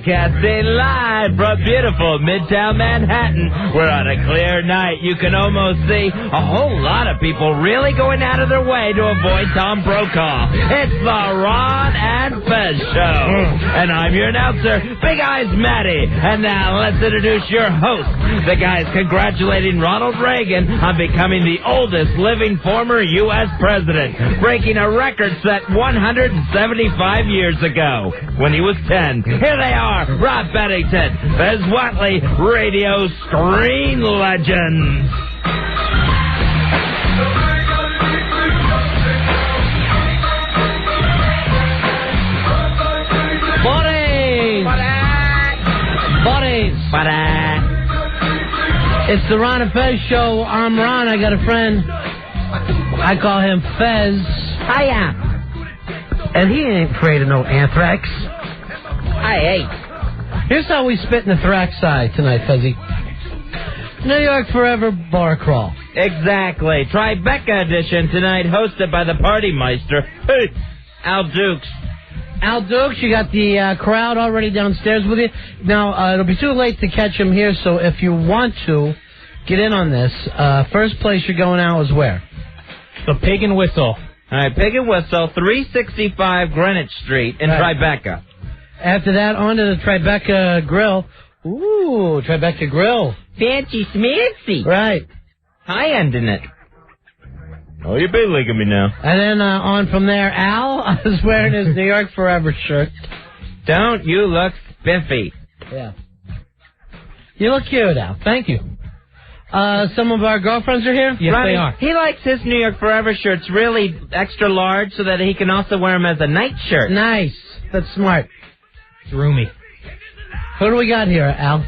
Broadcasting live from beautiful Midtown Manhattan, where on a clear night you can almost see a whole lot of people really going out of their way to avoid Tom Brokaw. It's the Ron and Fez Show. And I'm your announcer, Big Eyes Matty. And now let's introduce your host. The guy's congratulating Ronald Reagan on becoming the oldest living former U.S. president, breaking a record set 175 years ago when he was 10. Here they are, Rob Bennington, Fez WNEW, radio screen legends. It's the Ron and Fez Show. I'm Ron. I got a friend. I call him Fez. Hiya. And he ain't afraid of no anthrax. I ain't. Here's how we spit in the thrax side tonight, Fezzy. New York Forever Bar Crawl. Exactly. Tribeca edition tonight, hosted by the Party Meister. Hey, Al Dukes. Al Dukes, you got the crowd already downstairs with you. Now, it'll be too late to catch him here, so if you want to get in on this, first place you're going out is where? The Pig and Whistle. All right, Pig and Whistle, 365 Greenwich Street in Tribeca. After that, on to the Tribeca Grill. Ooh, Tribeca Grill. Fancy smancy. Right. High-ending it. Oh, you're big leaguing me now. And then on from there, Al is wearing his New York Forever shirt. Don't you look spiffy. Yeah. You look cute, Al. Thank you. Some of our girlfriends are here? Yes, Ronnie, they are. He likes his New York Forever shirts really extra large so that he can also wear them as a night shirt. Nice. That's smart. It's roomy. Who do we got here, Al?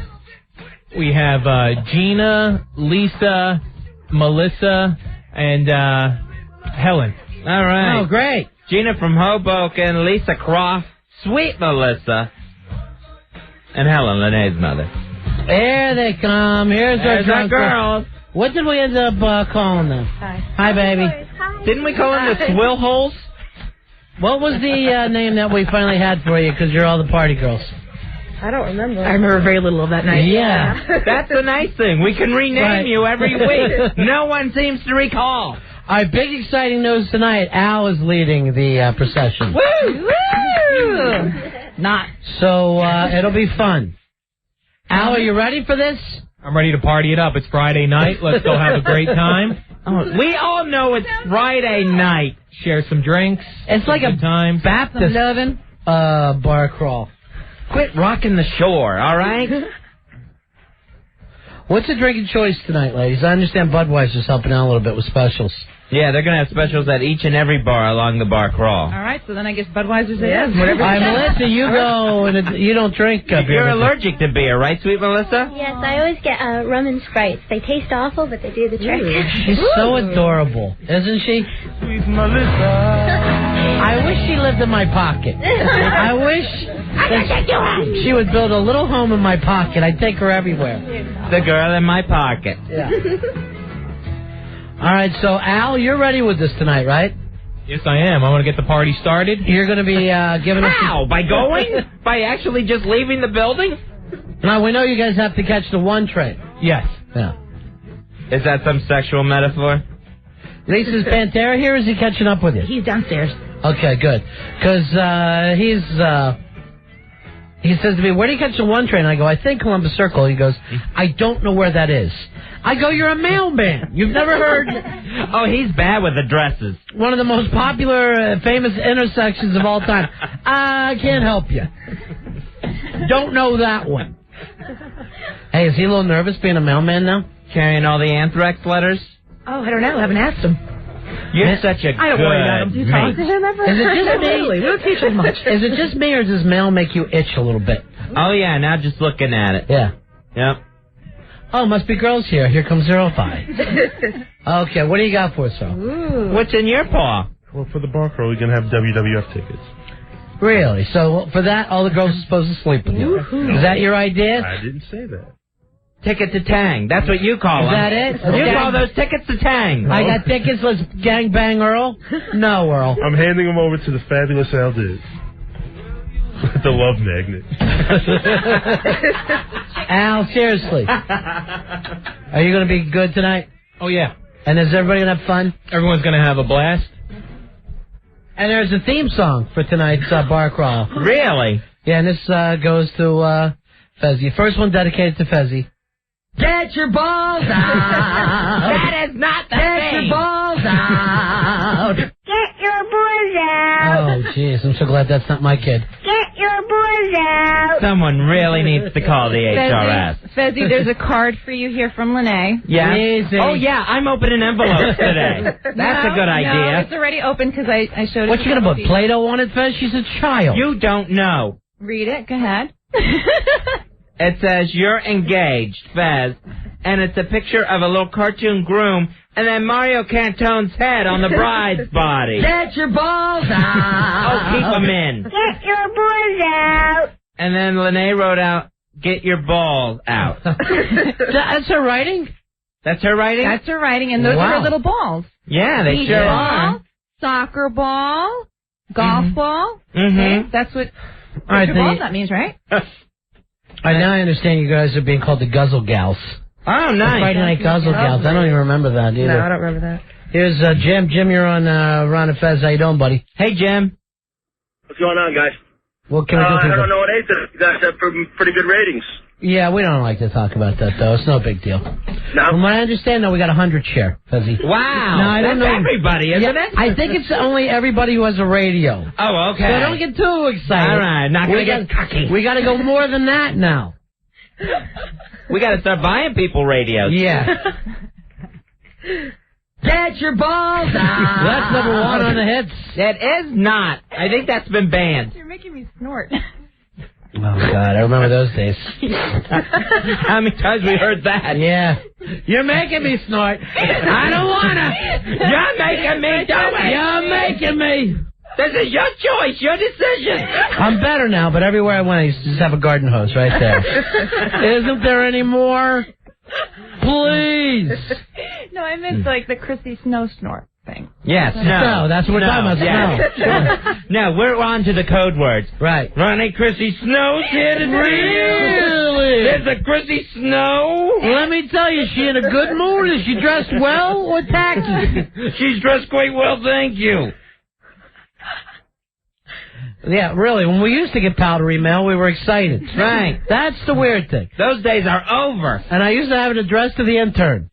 We have Gina, Lisa, Melissa, and Helen. All right. Oh, great. Gina from Hoboken, Lisa Croft, sweet Melissa, and Helen, Lene's mother. There they come. Here's our girls. What did we end up calling them? Hi, baby. Hi. Didn't we call them the Swill Holes? What was the name that we finally had for you, because you're all the party girls? I don't remember. I remember very little of that night. Yeah. That's the nice thing. We can rename you every week. No one seems to recall. All right, big exciting news tonight. Al is leading the procession. Woo! Woo! Not. So it'll be fun. Al, are you ready for this? I'm ready to party it up. It's Friday night. Let's go have a great time. We all know it's Friday night. Share some drinks. It's like a time. Baptist bar crawl. Quit rocking the shore, all right? What's the drinking choice tonight, ladies? I understand Budweiser's helping out a little bit with specials. Yeah, they're going to have specials at each and every bar along the bar crawl. All right, so then I guess Budweiser's it is. Whatever. All right, Melissa, you go, and you don't drink beer. You're allergic to beer, right, sweet Melissa? Yes, I always get rum and Sprites. They taste awful, but they do the trick. She's so adorable, isn't she? Sweet Melissa. I wish she lived in my pocket. I wish she would build a little home in my pocket. I'd take her everywhere. The girl in my pocket. Yeah. All right, so Al, you're ready with this tonight, right? Yes, I am. I want to get the party started. You're going to be giving us... How? By going? By actually just leaving the building? Now, we know you guys have to catch the 1 train. Yes. Yeah. Is that some sexual metaphor? Lisa's Pantera here, or is he catching up with you? He's downstairs. Okay, good. Because he says to me, where do you catch the 1 train? I go, I think Columbus Circle. He goes, I don't know where that is. I go, you're a mailman. You've never heard... Oh, he's bad with addresses. One of the most popular, famous intersections of all time. I can't help you. Don't know that one. Hey, is he a little nervous being a mailman now? Carrying all the anthrax letters? Oh, I don't know. I haven't asked him. You're such a I don't worry about him. Do you talk to him ever? Is it just me? We don't teach him much. Is it just me, or does mail make you itch a little bit? Oh, yeah, now just looking at it. Yeah. Yep. Oh, must be girls here. Here comes 05. Okay, what do you got for us, Phil? Ooh. What's in your paw? Well, for the bar crawl, we're going to have WWF tickets. Really? So for that, all the girls are supposed to sleep with you. Is that your idea? I didn't say that. Ticket to Tang. That's what you call them. Is that it? You call those tickets to Tang. I got tickets. Let's gang bang Earl. No, Earl. I'm handing them over to the fabulous Al Dude. The love magnet. Al, seriously. Are you going to be good tonight? Oh, yeah. And is everybody going to have fun? Everyone's going to have a blast. And there's a theme song for tonight's bar crawl. Really? Yeah, and this goes to Fezzy. First one dedicated to Fezzy. Get your balls out! That is not the Get your balls out! Get your boys out. Oh, jeez, I'm so glad that's not my kid. Get your boys out. Someone really needs to call the HRS. Fezzy, there's a card for you here from Lene. Yeah. Easy. Oh, yeah, I'm opening envelopes today. That's a good No, idea. it's already open because I showed it. What, you going to put Play-Doh on it, Fez? She's a child. You don't know. Read it. Go ahead. It says, you're engaged, Fez. And it's a picture of a little cartoon groom and then Mario Cantone's head on the bride's body. Get your balls out! Oh, keep them in. Get your boys out. And then Lene wrote out, get your balls out. That's her writing? That's her writing? That's her writing, and those are her little balls. Yeah, they Beach sure ball, are. soccer ball, golf ball. Mm-hmm. Okay, that's what All right, balls that means, right? All right, now I understand you guys are being called the Guzzle Gals. Oh, nice. Friday Night Guzzle Gals. I don't even remember that either. No, I don't remember that. Here's Jim. Jim, you're on Ron and Fez. How you doing, buddy? Hey, Jim. What's going on, guys? What can we do for you? I don't know what age it is. You guys have pretty good ratings. Yeah, we don't like to talk about that, though. It's no big deal. No? From what I understand, though, we got 100 share, Fezzy. Wow. No, I don't That's know. everybody, isn't it? I think it's only everybody who has a radio. Oh, okay. So don't get too excited. All right, not going to get cocky. We got to go more than that now. We got to start buying people radios. Yeah. Get your balls out. That's number one on the hits. That is not. I think that's been banned. You're making me snort. Oh, God, I remember those days. How many times we heard that? Yeah. You're making me snort. I don't want to. You're making me do it. You're making me. This is your choice, your decision. I'm better now, but everywhere I went, I used to just have a garden hose right there. Isn't there any more? Please. No, I meant like the Chrissy Snow snort thing. Yes, No, that's what we're talking about. Yeah. Snow. No, we're on to the code words. Right. Ronnie Chrissy Snow's here today. Really? There's a Chrissy Snow. Let me tell you, is she in a good mood? Is she dressed well or tacky? She's dressed quite well, thank you. Yeah, really. When we used to get powdery mail, we were excited. Right. That's the weird thing. Those days are over. And I used to have it addressed to the intern.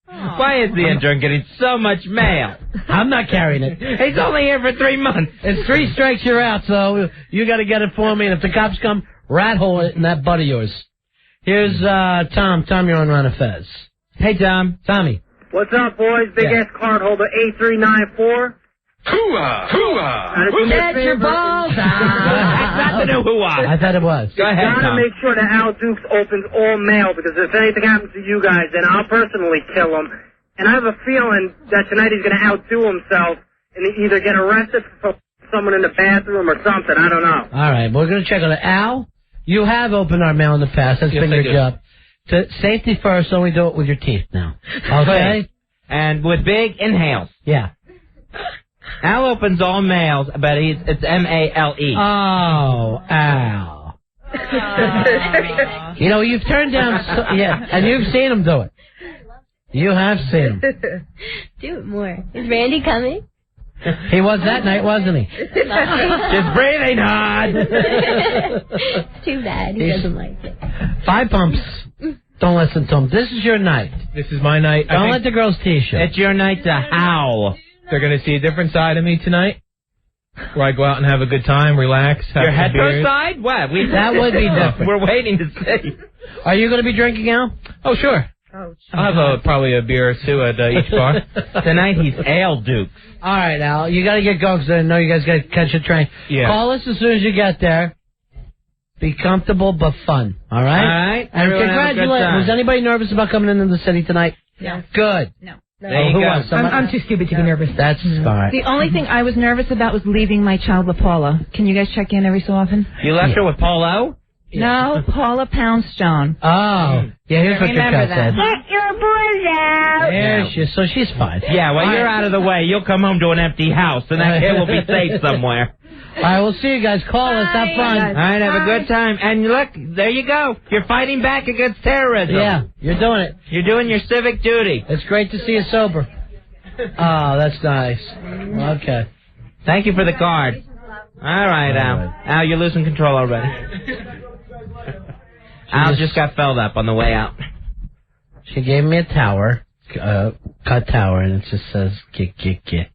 Why is the intern getting so much mail? I'm not carrying it. He's only here for 3 months. It's 3 strikes, you're out, so you got to get it for me. And if the cops come, rat hole it in that butt of yours. Here's Tom. Tom, you're on Ron and Fez. Hey, Tom. Tommy. What's up, boys? Big Yeah. ass card holder 8394. Hooah! Hooah! Get your balls That's not out. the new hoo-ah. I thought it was. Go ahead, Gotta Tom. make sure that Al Dukes opens all mail, because if anything happens to you guys, then I'll personally kill him. And I have a feeling that tonight he's gonna outdo himself and either get arrested for someone in the bathroom or something. I don't know. All right, we're going to check on it. Al, you have opened our mail in the past. That's Yes, been I your do. job. To safety first, only do it with your teeth now. Okay? And with big inhales. Yeah. Al opens all mails, but it's M-A-L-E. Oh, Al. You know, you've turned down, and you've seen him do it. You have seen him. Do it more. Is Randy coming? He was that night, wasn't he? Just breathing hard. It's too bad. He doesn't like it. 5 pumps. Don't listen to him. This is your night. This is my night. Don't let the girls tease you. It's your night to howl. They're going to see a different side of me tonight, where I go out and have a good time, relax, have Your some hetero beers. side? What? That would be different. We're waiting to see. Are you going to be drinking, Al? Oh, sure. I'll have probably a beer or two at each bar. Tonight he's Ale Dukes. All right, Al. You got to get going because I know you guys got to catch a train. Yeah. Call us as soon as you get there. Be comfortable but fun. All right? All right. And Everyone have a good congratulations. time. Was anybody nervous about coming into the city tonight? No. Good. No. There you who go. was? Somebody? I'm too stupid to be nervous. That's all right. The only thing I was nervous about was leaving my child with Paula. Can you guys check in every so often? You left her with Polo? No, Paula Poundstone. Oh. Yeah, here's what your Remember cat that. said. Get your boys out. There she is. So she's fine. Yeah, while you're out of the way, you'll come home to an empty house, and that kid will be safe somewhere. All right, we'll see you guys. Call us. Have fun. All right, have a good time. And look, there you go. You're fighting back against terrorism. Yeah, you're doing it. You're doing your civic duty. It's great to see you sober. Oh, that's nice. Okay. Thank you for the card. All right, Al. Al, you're losing control already. Al just got felled up on the way out. She gave me a tower, cut tower, and it just says, get.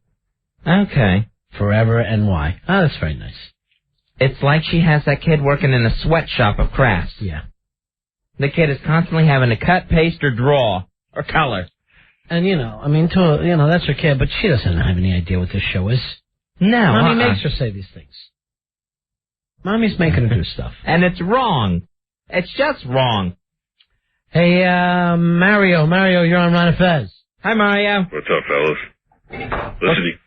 Okay. Forever and why. Oh, that's very nice. It's like she has that kid working in a sweatshop of crafts. Yeah. The kid is constantly having to cut, paste, or draw, or color. And, that's her kid, but she doesn't have any idea what this show is. No. Mommy makes her say these things. Mommy's making her do stuff. And it's wrong. It's just wrong. Hey, Mario, you're on Ron and Fez. Hi, Mario. What's up, fellas? Listen,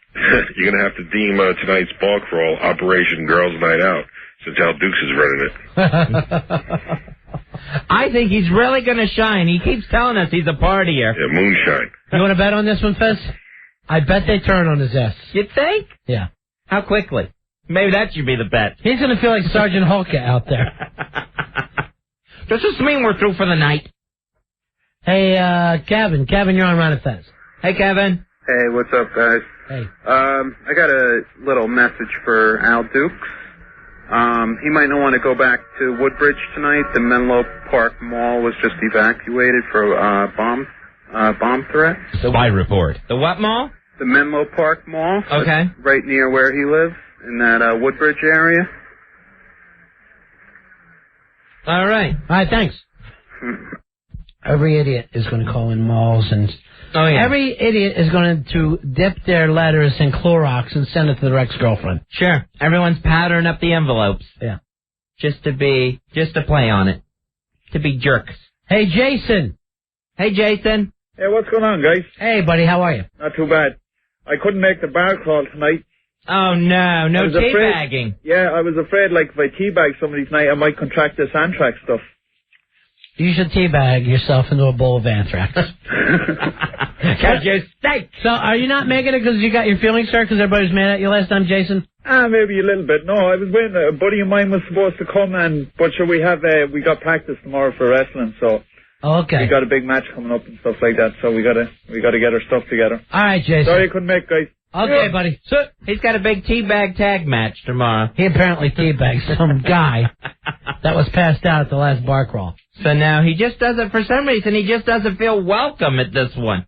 you're going to have to deem tonight's ball crawl Operation Girls Night Out, since Al Dukes is running it. I think he's really going to shine. He keeps telling us he's a partier. Yeah, moonshine. You want to bet on this one, Fez? I bet they turn on his ass. You think? Yeah. How quickly? Maybe that should be the bet. He's going to feel like Sergeant Hulk out there. Does this mean we're through for the night? Hey, Kevin, you're on Ron and Fez. Hey, Kevin. Hey, what's up, guys? Hey. I got a little message for Al Dukes. He might not want to go back to Woodbridge tonight. The Menlo Park Mall was just evacuated for bomb threat. Spy report. The what mall? The Menlo Park Mall. Okay. Right near where he lives, in that Woodbridge area. All right. All right, thanks. Every idiot is going to call in malls and... Oh, yeah. Every idiot is going to dip their letters in Clorox and send it to their ex-girlfriend. Sure. Everyone's powdering up the envelopes. Yeah. Just to play on it. To be jerks. Hey, Jason. Hey, Jason. Hey, what's going on, guys? Hey, buddy, how are you? Not too bad. I couldn't make the bar crawl tonight. Oh, no. No teabagging. Yeah, I was afraid, like, if I teabag somebody tonight, I might contract this anthrax stuff. You should teabag yourself into a bowl of anthrax. Because you stink. So, are you not making it because you got your feelings hurt because everybody was mad at you last time, Jason? Maybe a little bit. No, I was waiting. A buddy of mine was supposed to come, but sure, we got practice tomorrow for wrestling, so... Okay. We got a big match coming up and stuff like that, so we gotta get our stuff together. All right, Jason. Sorry I couldn't make it, guys. Okay, buddy. So, he's got a big teabag tag match tomorrow. He apparently teabagged some guy that was passed out at the last bar crawl. So now he just doesn't, for some reason, he just doesn't feel welcome at this one.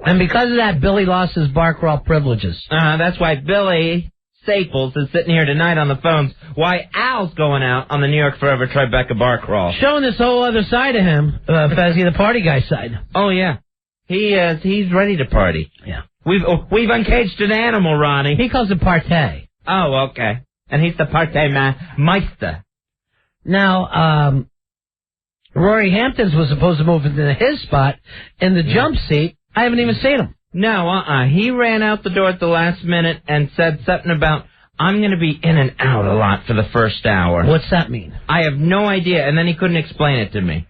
And because of that, Billy lost his bar crawl privileges. That's why Billy Staples is sitting here tonight on the phones. Why Al's going out on the New York Forever Tribeca bar crawl. Showing this whole other side of him, Fezzy, the party guy side. Oh, yeah. He's ready to party. Yeah. We've uncaged an animal, Ronnie. He calls it partay. Oh, okay. And he's the partay meister. Now, Rory Hamptons was supposed to move into his spot in the jump seat. I haven't even seen him. No, He ran out the door at the last minute and said something about, I'm going to be in and out a lot for the first hour. What's that mean? I have no idea, and then he couldn't explain it to me.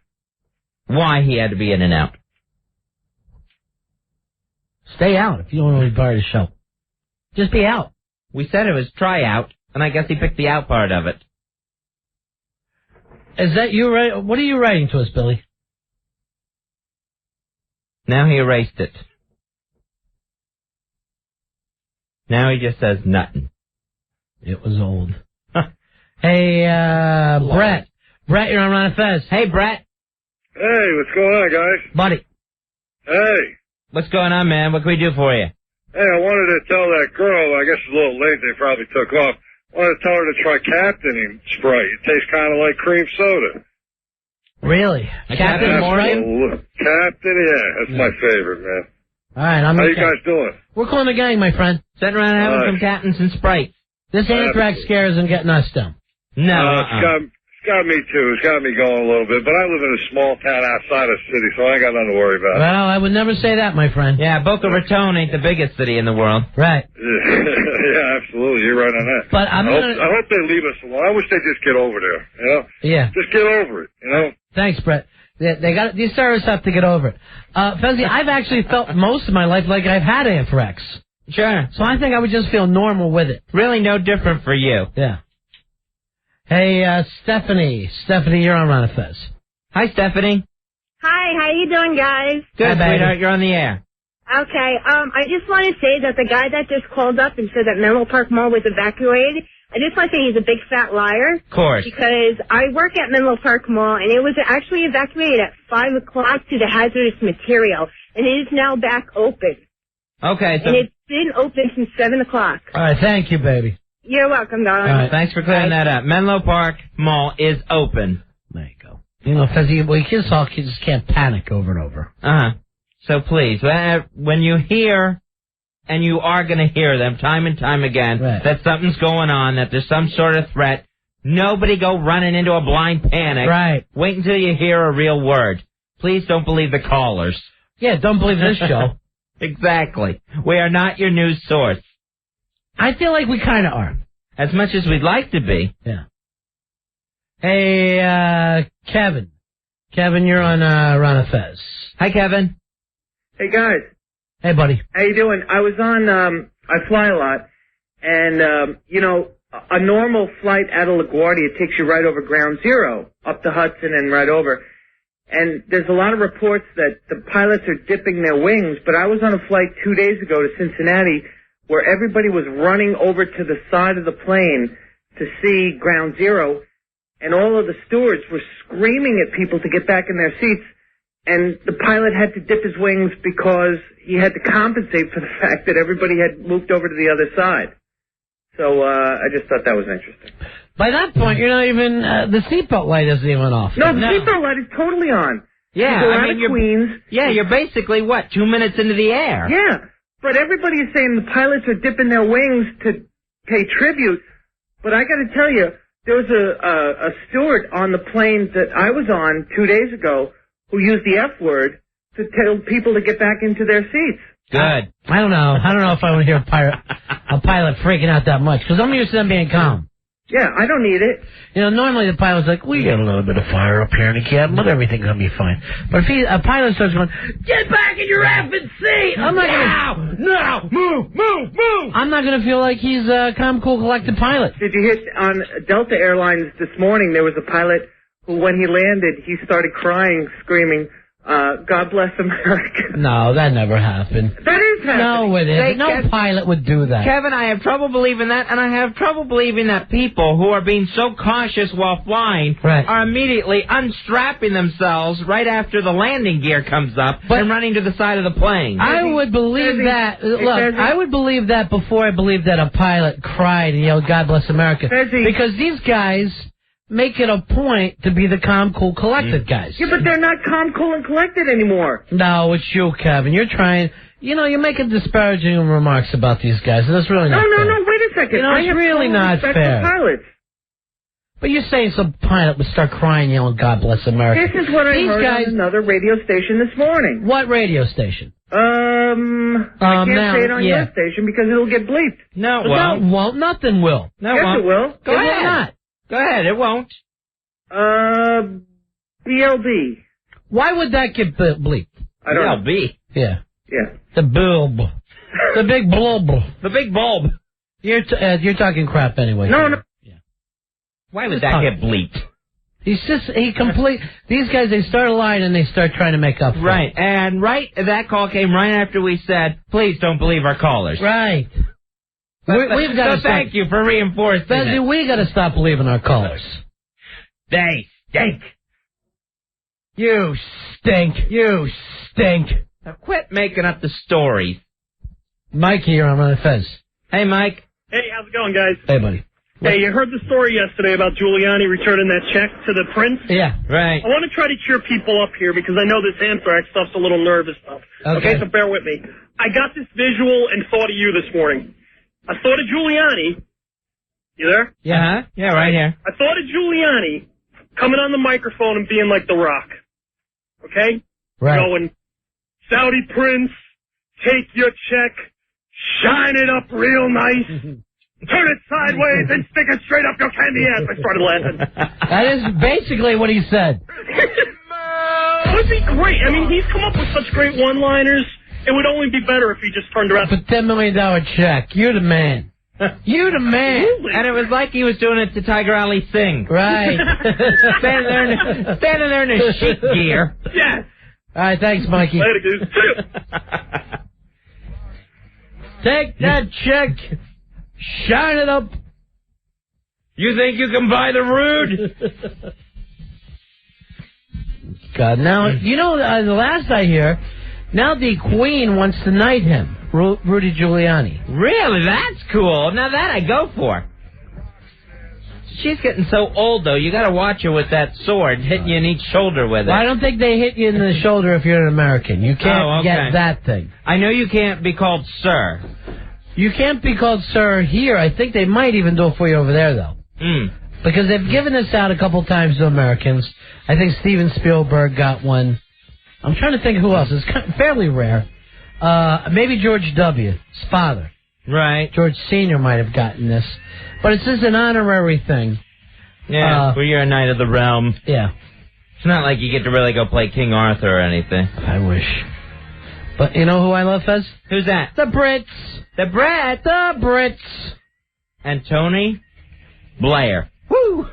Why he had to be in and out. Stay out if you don't want to be part of the show. Just be out. We said it was tryout, and I guess he picked the out part of it. Is that you? What are you writing to us, Billy? Now he erased it. Now he just says nothing. It was old. Hey, Brett. Brett, you're on Ron and Fez. Hey, Brett. Hey, what's going on, guys? Buddy. Hey. What's going on, man? What can we do for you? Hey, I wanted to tell that girl, I guess it's a little late, they probably took off. I wanted to tell her to try Captain Sprite. It tastes kind of like cream soda. Really? Captain Morgan? Captain, yeah, that's my favorite, man. All right, How you guys doing? We're calling the gang, my friend. Sitting around having some Captains and Sprites. This anthrax scare isn't getting us down. No, It's got me, too. It's got me going a little bit. But I live in a small town outside of the city, so I ain't got nothing to worry about. Well, I would never say that, my friend. Yeah, Boca Raton ain't the biggest city in the world. Right. Yeah, absolutely. You're right on that. But I hope they leave us alone. I wish they'd just get over there, you know? Yeah. Just get over it, you know? Thanks, Brett. They got these terrorists have to get over it. Fezzy, I've actually felt most of my life like I've had anthrax. Sure. So I think I would just feel normal with it. Really no different for you. Yeah. Hey, Stephanie. Stephanie, you're on Ron and Fez. Hi, Stephanie. Hi, how you doing, guys? Good, sweetheart. You're on the air. Okay, I just want to say that the guy that just called up and said that Menlo Park Mall was evacuated, I just want to say he's a big fat liar. Of course. Because I work at Menlo Park Mall, and it was actually evacuated at 5 o'clock due to hazardous material, and it is now back open. Okay, so... And it's been open since 7 o'clock. All right, thank you, baby. You're welcome, darling. All right, thanks for clearing that up. Menlo Park Mall is open. There you go. You know, Fezzy, we just can't panic over and over. Uh-huh. So please, when you hear, and you are going to hear them time and time again, that something's going on, that there's some sort of threat, nobody go running into a blind panic. Right. Wait until you hear a real word. Please don't believe the callers. Yeah, don't believe this show. Exactly. We are not your news source. I feel like we kind of are. As much as we'd like to be. Yeah. Hey, Kevin. Kevin, you're on Ron and Fez. Hi, Kevin. Hey, guys. Hey, buddy. How you doing? I was on, I fly a lot, and, you know, a normal flight out of LaGuardia takes you right over Ground Zero, up to Hudson and right over. And there's a lot of reports that the pilots are dipping their wings, but I was on a flight 2 days ago to Cincinnati where everybody was running over to the side of the plane to see Ground Zero, and all of the stewards were screaming at people to get back in their seats, and the pilot had to dip his wings because he had to compensate for the fact that everybody had moved over to the other side. So I just thought that was interesting. By that point, you're not even, the seatbelt light isn't even off. No, the seatbelt light is totally on. Yeah, you go out of Queens. Yeah, you're basically, 2 minutes into the air? Yeah, but everybody is saying the pilots are dipping their wings to pay tribute. But I got to tell you, there was a steward on the plane that I was on 2 days ago who used the F word to tell people to get back into their seats. Good. I don't know. I don't know if I want to hear a pilot freaking out that much, because I'm used to them being calm. Yeah, I don't need it. You know, normally the pilot's like, we got a little bit of fire up here in the cabin, but everything's going to be fine. But if a pilot starts going, get back in your effing seat! I'm not going to... No! Move! I'm not going to feel like he's a calm, cool, collected pilot. Did you hear on Delta Airlines this morning, there was a pilot who, when he landed, he started crying, screaming, God bless America. No, that never happened. That is happening. No, it isn't. No pilot would do that. Kevin, I have trouble believing that, and I have trouble believing that people who are being so cautious while flying are immediately unstrapping themselves right after the landing gear comes up and running to the side of the plane. I would believe that. Look, I would believe that before I believe that a pilot cried and yelled, God bless America. Because these guys make it a point to be the calm, cool, collected guys. Yeah, but they're not calm, cool, and collected anymore. No, it's you, Kevin. You're trying... You know, you're making disparaging remarks about these guys, and that's really not fair. No, wait a second. You know, it's really not fair. Pilots. But you're saying some pilot would start crying, yelling, God bless America. This is what I heard on another radio station this morning. What radio station? I can't say it on your station because it'll get bleeped. No, it won't. No, won't. Nothing will. No, yes, it will. Go ahead. Will not. Go ahead, it won't. BLB. Why would that get bleeped? I don't know. BLB? Yeah. Yeah. The bulb. The big bulb. The big bulb. You're talking crap anyway. No. Yeah. Why would that get bleeped? These guys, they start a line and they start trying to make up for Right. it. And that call came right after we said, please don't believe our callers. Right. We've got to thank you for reinforcing it. We got to stop believing our callers. They stink. You stink. You stink. Now quit making up the stories. Mike here on Ron Fez. Hey, Mike. Hey, how's it going, guys? Hey, buddy. Hey, you heard the story yesterday about Giuliani returning that check to the prince? Yeah. Right. I want to try to cheer people up here because I know this anthrax stuff's a little nervous stuff. Okay, so bear with me. I got this visual and thought of you this morning. I thought of Giuliani. You there? Yeah. Yeah, right here. I thought of Giuliani coming on the microphone and being like The Rock. Okay? Right. Going, Saudi Prince, take your check, shine it up real nice, turn it sideways, and stick it straight up your candy ass. I started laughing. That is basically what he said. Was he great? I mean, he's come up with such great one-liners. It would only be better if he just turned around. A $10 million check. You're the man. You the man. Absolutely. And it was like he was doing it to Tiger Ali Singh. Right. standing there in his chic gear. Yes. All right, thanks, Mikey. Later, Goose. Take that check, shine it up. You think you can buy the Rude? God, now, you know, the last I hear, now the Queen wants to knight him, Rudy Giuliani. Really? That's cool. Now that I go for. She's getting so old, though. You got to watch her with that sword, hitting you in each shoulder with it. Well, I don't think they hit you in the shoulder if you're an American. You can't get that thing. I know you can't be called sir. You can't be called sir here. I think they might even do it for you over there, though. Because they've given this out a couple times to Americans. I think Steven Spielberg got one. I'm trying to think who else. It's fairly rare. Maybe George W.'s father. Right. George Sr. might have gotten this. But it's just an honorary thing. Yeah, where you're a knight of the realm. Yeah. It's not like you get to really go play King Arthur or anything. I wish. But you know who I love, Fez? Who's that? The Brits. The Brits. And Tony Blair. Woo!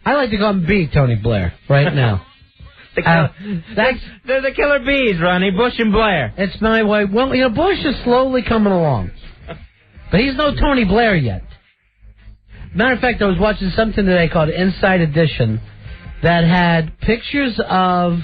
I like to call him B. Tony Blair right now. They're the killer bees, Ronnie. Bush and Blair. It's my way. Well, you know, Bush is slowly coming along. But he's no Tony Blair yet. Matter of fact, I was watching something today called Inside Edition that had pictures of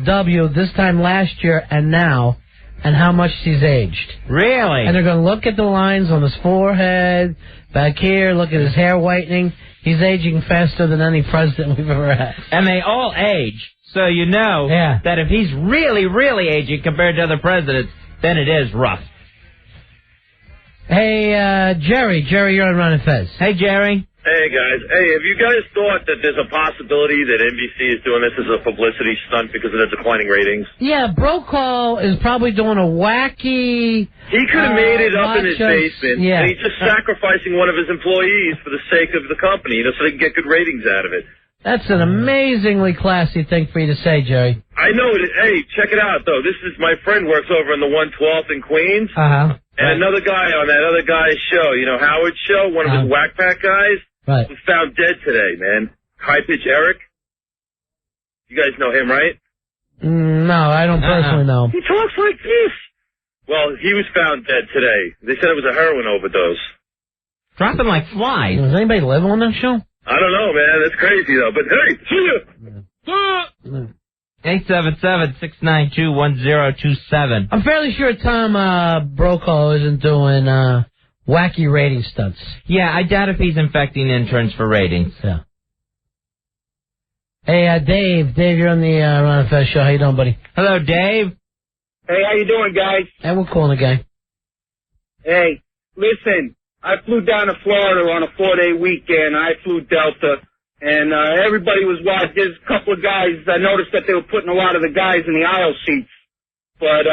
W this time last year and now and how much he's aged. Really? And they're going to look at the lines on his forehead, back here, look at his hair whitening. He's aging faster than any president we've ever had. And they all age, so you know that if he's really, really aging compared to other presidents, then it is rough. Hey, Jerry, you're on Ron and Fez. Hey, Jerry. Hey, guys. Hey, have you guys thought that there's a possibility that NBC is doing this as a publicity stunt because of the declining ratings? Yeah, Brokaw is probably doing a wacky... He could have made it up in his basement, yeah. and he's just sacrificing one of his employees for the sake of the company, so they can get good ratings out of it. That's an amazingly classy thing for you to say, Jerry. I know it. Hey, check it out, though. This is my friend works over in the 112th in Queens. Uh-huh. And another guy on that other guy's show, you know, Howard's show, one of his whack pack guys, was found dead today, man. High Pitch Eric. You guys know him, right? No, I don't personally know. He talks like this. Well, he was found dead today. They said it was a heroin overdose. Dropping like flies. Does anybody live on that show? I don't know, man. That's crazy, though. But hey, see ya. 877-692-1027. I'm fairly sure Tom Brokaw isn't doing wacky rating stunts. Yeah, I doubt if he's infecting interns for ratings. Yeah. Hey, Dave. Dave, you're on the Ron and Fez show. How you doing, buddy? Hello, Dave. Hey, how you doing, guys? Hey, we're calling the guy. Hey, listen, I flew down to Florida on a 4-day weekend. I flew Delta. And everybody was watching. There's a couple of guys. I noticed that they were putting a lot of the guys in the aisle seats. But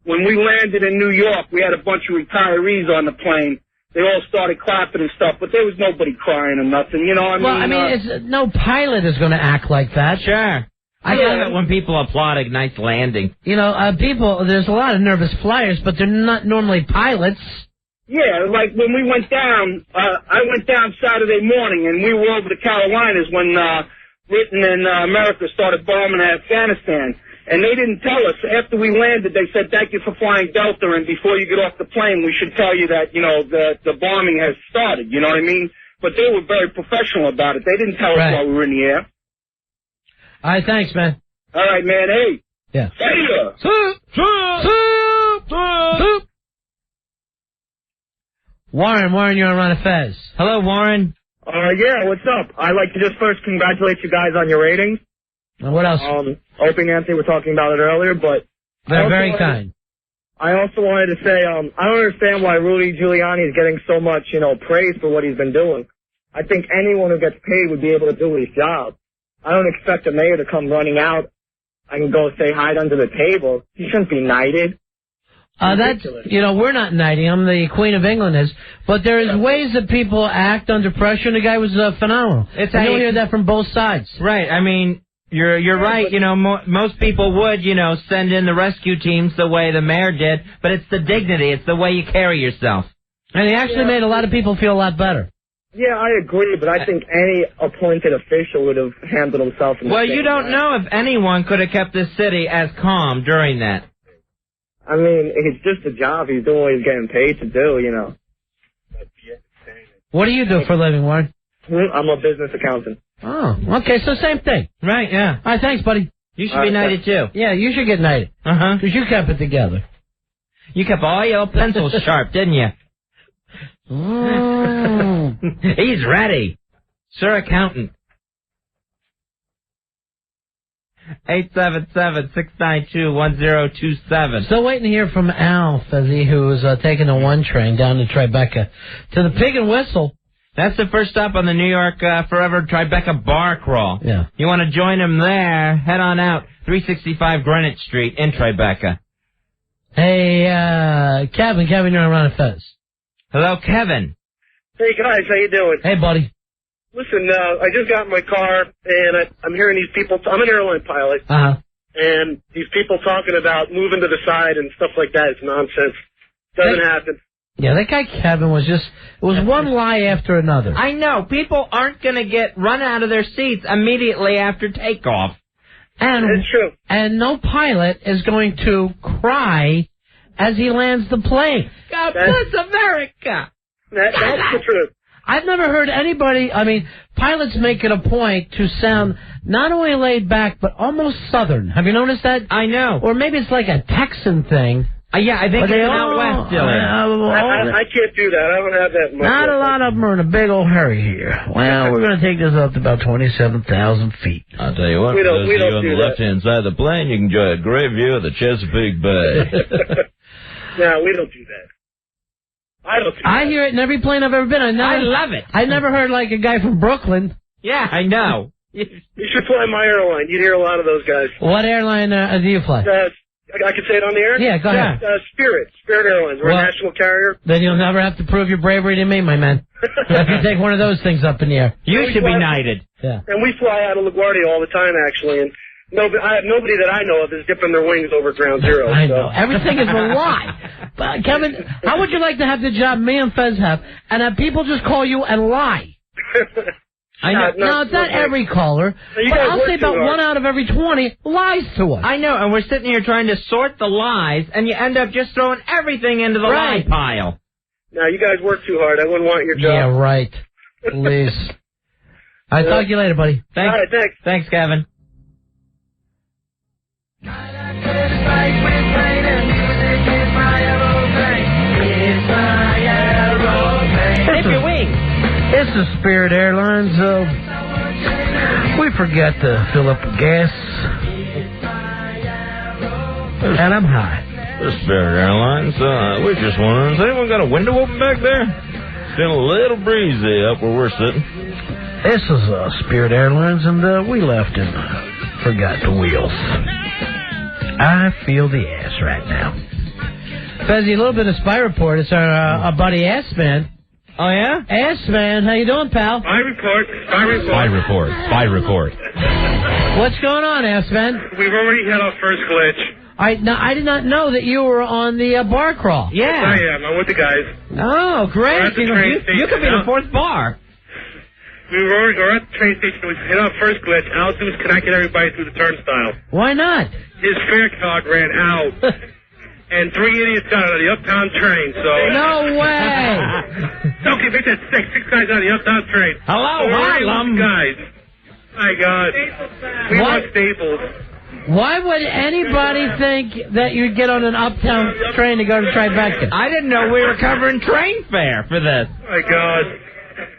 when we landed in New York, we had a bunch of retirees on the plane. They all started clapping and stuff, but there was nobody crying or nothing. You know what I mean? It's, no pilot is going to act like that. Sure. I love it when people applaud a nice landing. You know, there's a lot of nervous flyers, but they're not normally pilots. Yeah, like when we went down, I went down Saturday morning, and we were over the Carolinas when Britain and America started bombing Afghanistan. And they didn't tell us. After we landed, they said, thank you for flying Delta, and before you get off the plane, we should tell you that, you know, the bombing has started, you know what I mean? But they were very professional about it. They didn't tell us while we were in the air. All right, thanks, man. All right, man. Hey. Yeah. See ya. Warren, you're on Ron and Fez. Hello, Warren. Yeah, what's up? I'd like to just first congratulate you guys on your ratings. And what else? Opie and Anthony were talking about it earlier, but... They're very kind. I also wanted to say, I don't understand why Rudy Giuliani is getting so much, praise for what he's been doing. I think anyone who gets paid would be able to do his job. I don't expect a mayor to come running out. I can go say hi under the table. He shouldn't be knighted. We're not knighting. I'm the Queen of England is. But there is ways that people act under pressure, and the guy was phenomenal. You'll hear that from both sides. Right. I mean, you're right. Most people would, send in the rescue teams the way the mayor did, but it's the dignity. It's the way you carry yourself. And he actually made a lot of people feel a lot better. Yeah, I agree, but I think any appointed official would have handled himself in the Well, same you don't way. know if anyone could have kept this city as calm during that. I mean, it's just a job. He's doing what he's getting paid to do, What do you do for a living, Warren? I'm a business accountant. Oh, okay, so same thing. Right, yeah. All right, thanks, buddy. You should be knighted, too. Yeah, you should get knighted. Uh-huh. Because you kept it together. You kept all your pencils sharp, didn't you? He's ready. Sir Accountant. 877-692-1027. Still waiting to hear from Al Fezzi, who is taking the 1 train down to Tribeca to the Pig and Whistle. That's the first stop on the New York Forever Tribeca Bar Crawl. Yeah. You want to join him there, head on out. 365 Greenwich Street in Tribeca. Hey, Kevin, you're on Ron and Fez. Hello, Kevin. Hey guys, how you doing? Hey, buddy. Listen, I just got in my car and I'm hearing these people. I'm an airline pilot, and these people talking about moving to the side and stuff like that. It's nonsense. Doesn't happen. Yeah, that guy Kevin was it was one lie after another. I know. People aren't going to get run out of their seats immediately after takeoff. And it's true. And no pilot is going to cry as he lands the plane. God bless America. That's the truth. I've never heard anybody, pilots make it a point to sound not only laid back, but almost Southern. Have you noticed that? I know. Or maybe it's like a Texan thing. Yeah, I think it's out west, Dylan. I can't do that. I don't have that much. Not a lot of them are in a big old hurry here. Well, we're going to take this up to about 27,000 feet. I'll tell you what, We for don't those of you on do the that. left-hand side of the plane, you can enjoy a great view of the Chesapeake Bay. No, we don't do that. I hear it in every plane I've ever been on. I love it. I never heard like a guy from Brooklyn. Yeah, I know. You should fly my airline. You'd hear a lot of those guys. What airline do you fly? I can say it on the air? Yeah, go ahead. Spirit Airlines. We're a national carrier. Then you'll never have to prove your bravery to me, my man. If you take one of those things up in the air. You should be knighted. Yeah. And we fly out of LaGuardia all the time, actually, and I have nobody that I know of is dipping their wings over ground zero. I know. Everything is a lie. But, Kevin, how would you like to have the job me and Fez have, and have people just call you and lie? I know. No, it's not every caller, but I'll say about 1 out of every 20 lies to us. I know, and we're sitting here trying to sort the lies, and you end up just throwing everything into the lie pile. Now, you guys work too hard. I wouldn't want your job. Yeah, right. Please. All right, talk to you later, buddy. Thanks. All right, thanks. Thanks, Kevin. This is Spirit Airlines. We forgot to fill up gas, and I'm high. The Spirit Airlines, we're just wondering, has anyone got a window open back there? It's been a little breezy up where we're sitting. This is Spirit Airlines, and we left and forgot the wheels. I feel the ass right now. Fezzy, a little bit of Spy Report. It's our buddy Ass Man. Oh, yeah? Ass Man, how you doing, pal? Spy report. What's going on, Ass Man? We've already had our first glitch. Now, I did not know that you were on the bar crawl. Yes, I am. I'm with the guys. Oh, great. We're at the train station You could be now. the fourth bar. We're at the train station. We hit our first glitch. Altoon's connected everybody through the turnstile. Why not? His fare card ran out. And 3 idiots got on the Uptown train, so... No way! Okay, make that 6 guys on the Uptown train. Hello, Harlem. Guys. My God. We want Staples. Why would anybody think that you'd get on an Uptown train to go to Tribeca? I didn't know we were covering train fare for this. My God.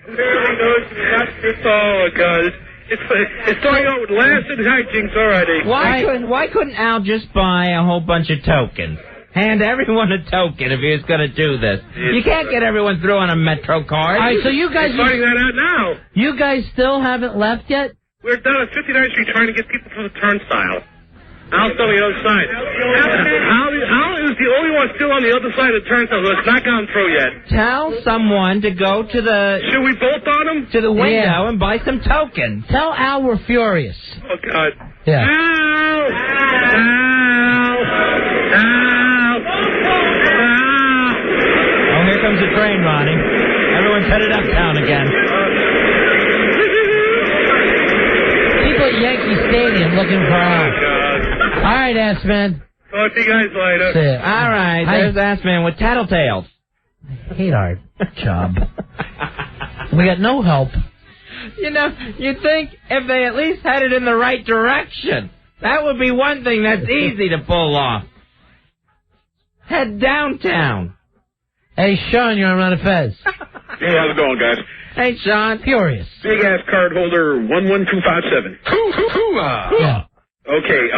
Oh, my God. It's going on with laughs and hijinks already. Why couldn't Al just buy a whole bunch of tokens? hand everyone a token if he was going to do this. You can't get everyone through on a Metro card. All right, so you guys... We're starting that out now. You guys still haven't left yet? We're down at 59th Street trying to get people through the turnstile. Al's on the other side. Al is the only one still on the other side of the turnstile, so it's not gone through yet. Tell someone to go to the... Should we bolt on him? To the window and buy some tokens. Tell Al we're furious. Oh, God. Yeah. Al! Oh, here comes the train, Ronnie. Everyone's headed uptown again. People at Yankee Stadium looking for Al. All right, Ass-Man. Talk to you guys later. See ya. All right, there's Ass-Man with tattletales. I hate our job. We got no help. You know, you'd think if they at least had it in the right direction, that would be one thing that's easy to pull off. Head downtown. Hey, Sean, you're on Ron and Fez. Hey, how's it going, guys? Hey, Sean. Furious. Big ass card holder 11257. Yeah. Okay,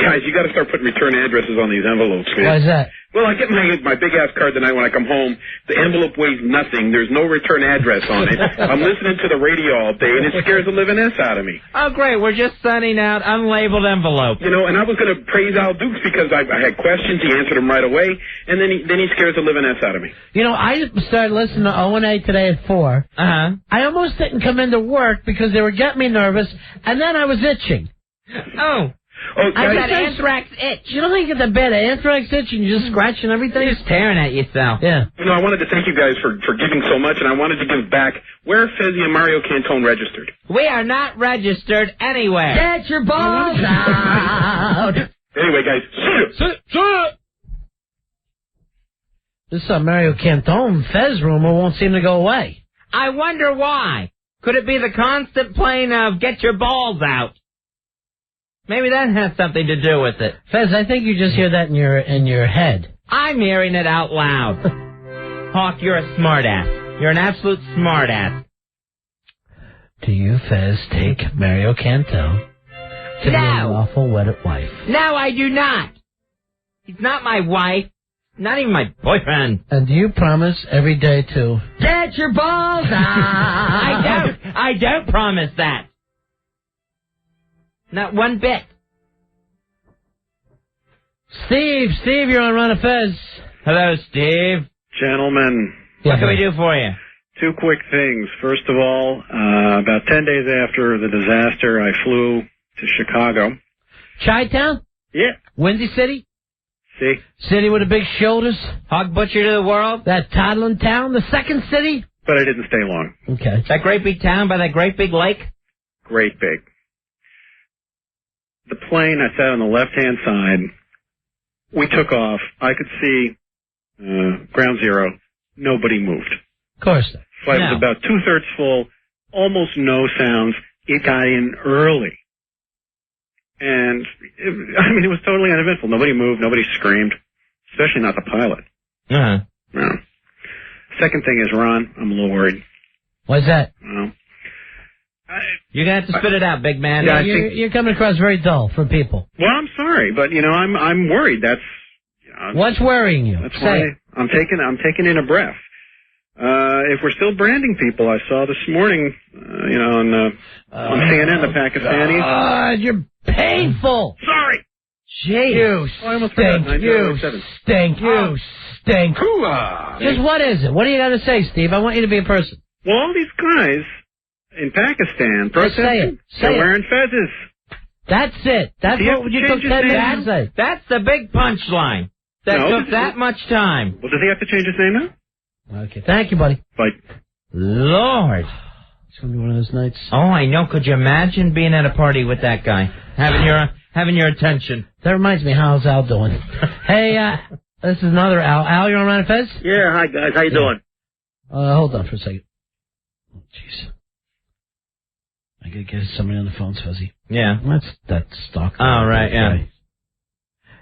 guys, you got to start putting return addresses on these envelopes, man. Why is that? Well, I get my big ass card tonight when I come home. The envelope weighs nothing. There's no return address on it. I'm listening to the radio all day, and it scares the living S out of me. Oh, great. We're just sending out unlabeled envelopes. You know, and I was going to praise Al Dukes because I had questions. He answered them right away, and then he scares the living S out of me. You know, I started listening to O&A today at 4. Uh-huh. I almost didn't come into work because they were getting me nervous, and then I was itching. Oh, I got anthrax itch. You don't think you get the bad anthrax itch and you're just scratching everything? You're just tearing at yourself. Yeah. You know, I wanted to thank you guys for giving so much, and I wanted to give back. Where are Fezzi and Mario Cantone registered? We are not registered anywhere. Get your balls out. Anyway, guys, This Mario Cantone Fez rumor won't seem to go away. I wonder why. Could it be the constant playing of get your balls out? Maybe that has something to do with it. Fez, I think you just hear that in your head. I'm hearing it out loud. Hawk, you're a smartass. You're an absolute smartass. Do you, Fez, take Mario Cantone to be a lawful wedded wife? No, I do not. He's not my wife. Not even my boyfriend. And do you promise every day to get your balls out? I don't promise that. Not one bit. Steve, you're on Ron and Fez. Hello, Steve. Gentlemen. What can we do for you? Two quick things. First of all, about 10 days after the disaster, I flew to Chicago. Chi-Town? Yeah. Windy City? See? City with the big shoulders? Hog butcher to the world? That toddling town? The second city? But I didn't stay long. Okay. That great big town by that great big lake? Great big. The plane, I sat on the left-hand side. We took off. I could see ground zero. Nobody moved. Of course. Flight was about 2/3 full, almost no sounds. It got in early. And, it was totally uneventful. Nobody moved. Nobody screamed. Especially not the pilot. Uh-huh. No. Second thing is, Ron, I'm a little worried. What's that? Well, you're going to have to spit it out, big man. Yeah, you're coming across very dull for people. Well, I'm sorry, but, I'm worried. That's... What's worrying you? That's why I'm taking in a breath. If we're still branding people, I saw this morning, on CNN, the Pakistanis. God, you're painful. Sorry. Jeez. You stink. You stink. You stink. Just what is it? What do you got to say, Steve? I want you to be a person. Well, all these guys in Pakistan protesting, they're wearing fezzes. That's it. That's what you took 10 minutes to say. That's the big punchline. That took that much time. Well, does he have to change his name now? Okay. Thank you, buddy. Bye. Lord. It's going to be one of those nights. Oh, I know. Could you imagine being at a party with that guy? Having your attention. That reminds me, how's Al doing? Hey, this is another Al. Al, you're on Ron and Fez? Yeah, hi, guys. How you doing? Hold on for a second. Oh, jeez. I gotta get somebody on the phone, Fuzzy. Yeah. That's stock. Oh, right, yeah.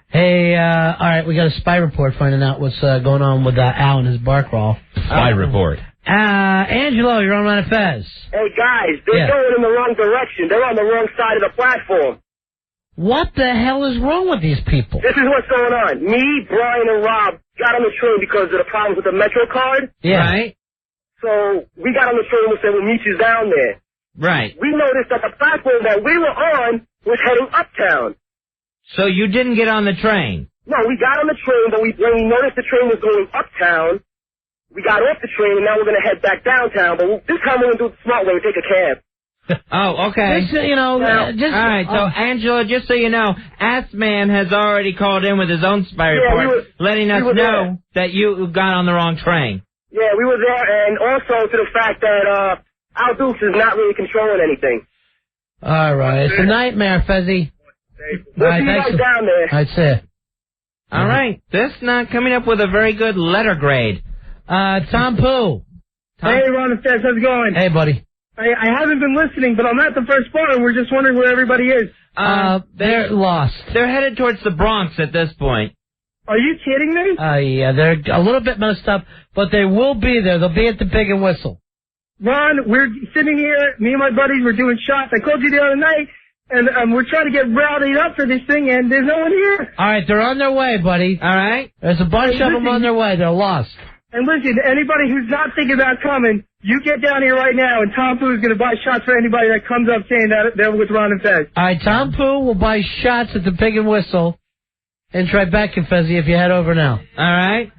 Hey, all right, we got a spy report finding out what's going on with Al and his bar crawl. Spy report. Angelo, you're on Ron and Fez. Hey, guys, they're going in the wrong direction. They're on the wrong side of the platform. What the hell is wrong with these people? This is what's going on. Me, Brian, and Rob got on the train because of the problems with the Metro card. Yeah. Right? So we got on the train and said, we'll meet you down there. Right. We noticed that the platform that we were on was heading uptown. So you didn't get on the train? No, we got on the train, but when we noticed the train was going uptown, we got off the train, and now we're going to head back downtown. But this time we're going to do it the smart way and take a cab. Oh, okay. This, you know, just... All right, so, Angela, just so you know, Ass Man has already called in with his own spy report, letting us know that you got on the wrong train. Yeah, we were there, and also to the fact that Al Dukes is not really controlling anything. All right. It's a nightmare, Fezzy. We'll see you guys down there. That's it. All right. This not coming up with a very good letter grade. Tom Pooh. Hey, Ron and Fez, how's it going? Hey, buddy. I haven't been listening, but I'm at the first bar, and we're just wondering where everybody is. They're lost. They're headed towards the Bronx at this point. Are you kidding me? Yeah, they're a little bit messed up, but they will be there. They'll be at the Pig and Whistle. Ron, we're sitting here, me and my buddies, we're doing shots. I called you the other night, and we're trying to get rowdied up for this thing, and there's no one here. All right, they're on their way, buddy. All right. There's a bunch of them on their way. They're lost. And listen, anybody who's not thinking about coming, you get down here right now, and Tom Pooh is going to buy shots for anybody that comes up saying that they're with Ron and Fez. All right, Tom Pooh will buy shots at the Pig and Whistle in Tribeca, Fezzy, if you head over now. All right.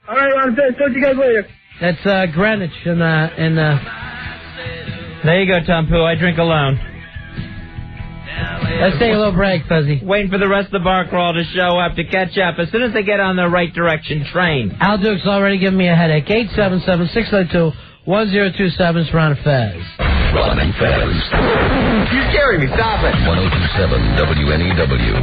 All right, Ron and Fez. Talk to you guys later. That's Greenwich in There you go, Tom Pooh. I drink alone. Let's take a little break, Fezzy. Waiting for the rest of the bar crawl to show up, to catch up as soon as they get on the right direction train. Al Duke's already giving me a headache. 877-692-1027 is Ron and Fez. Ron and Fez. You're scaring me. Stop it. 1027 WNEW.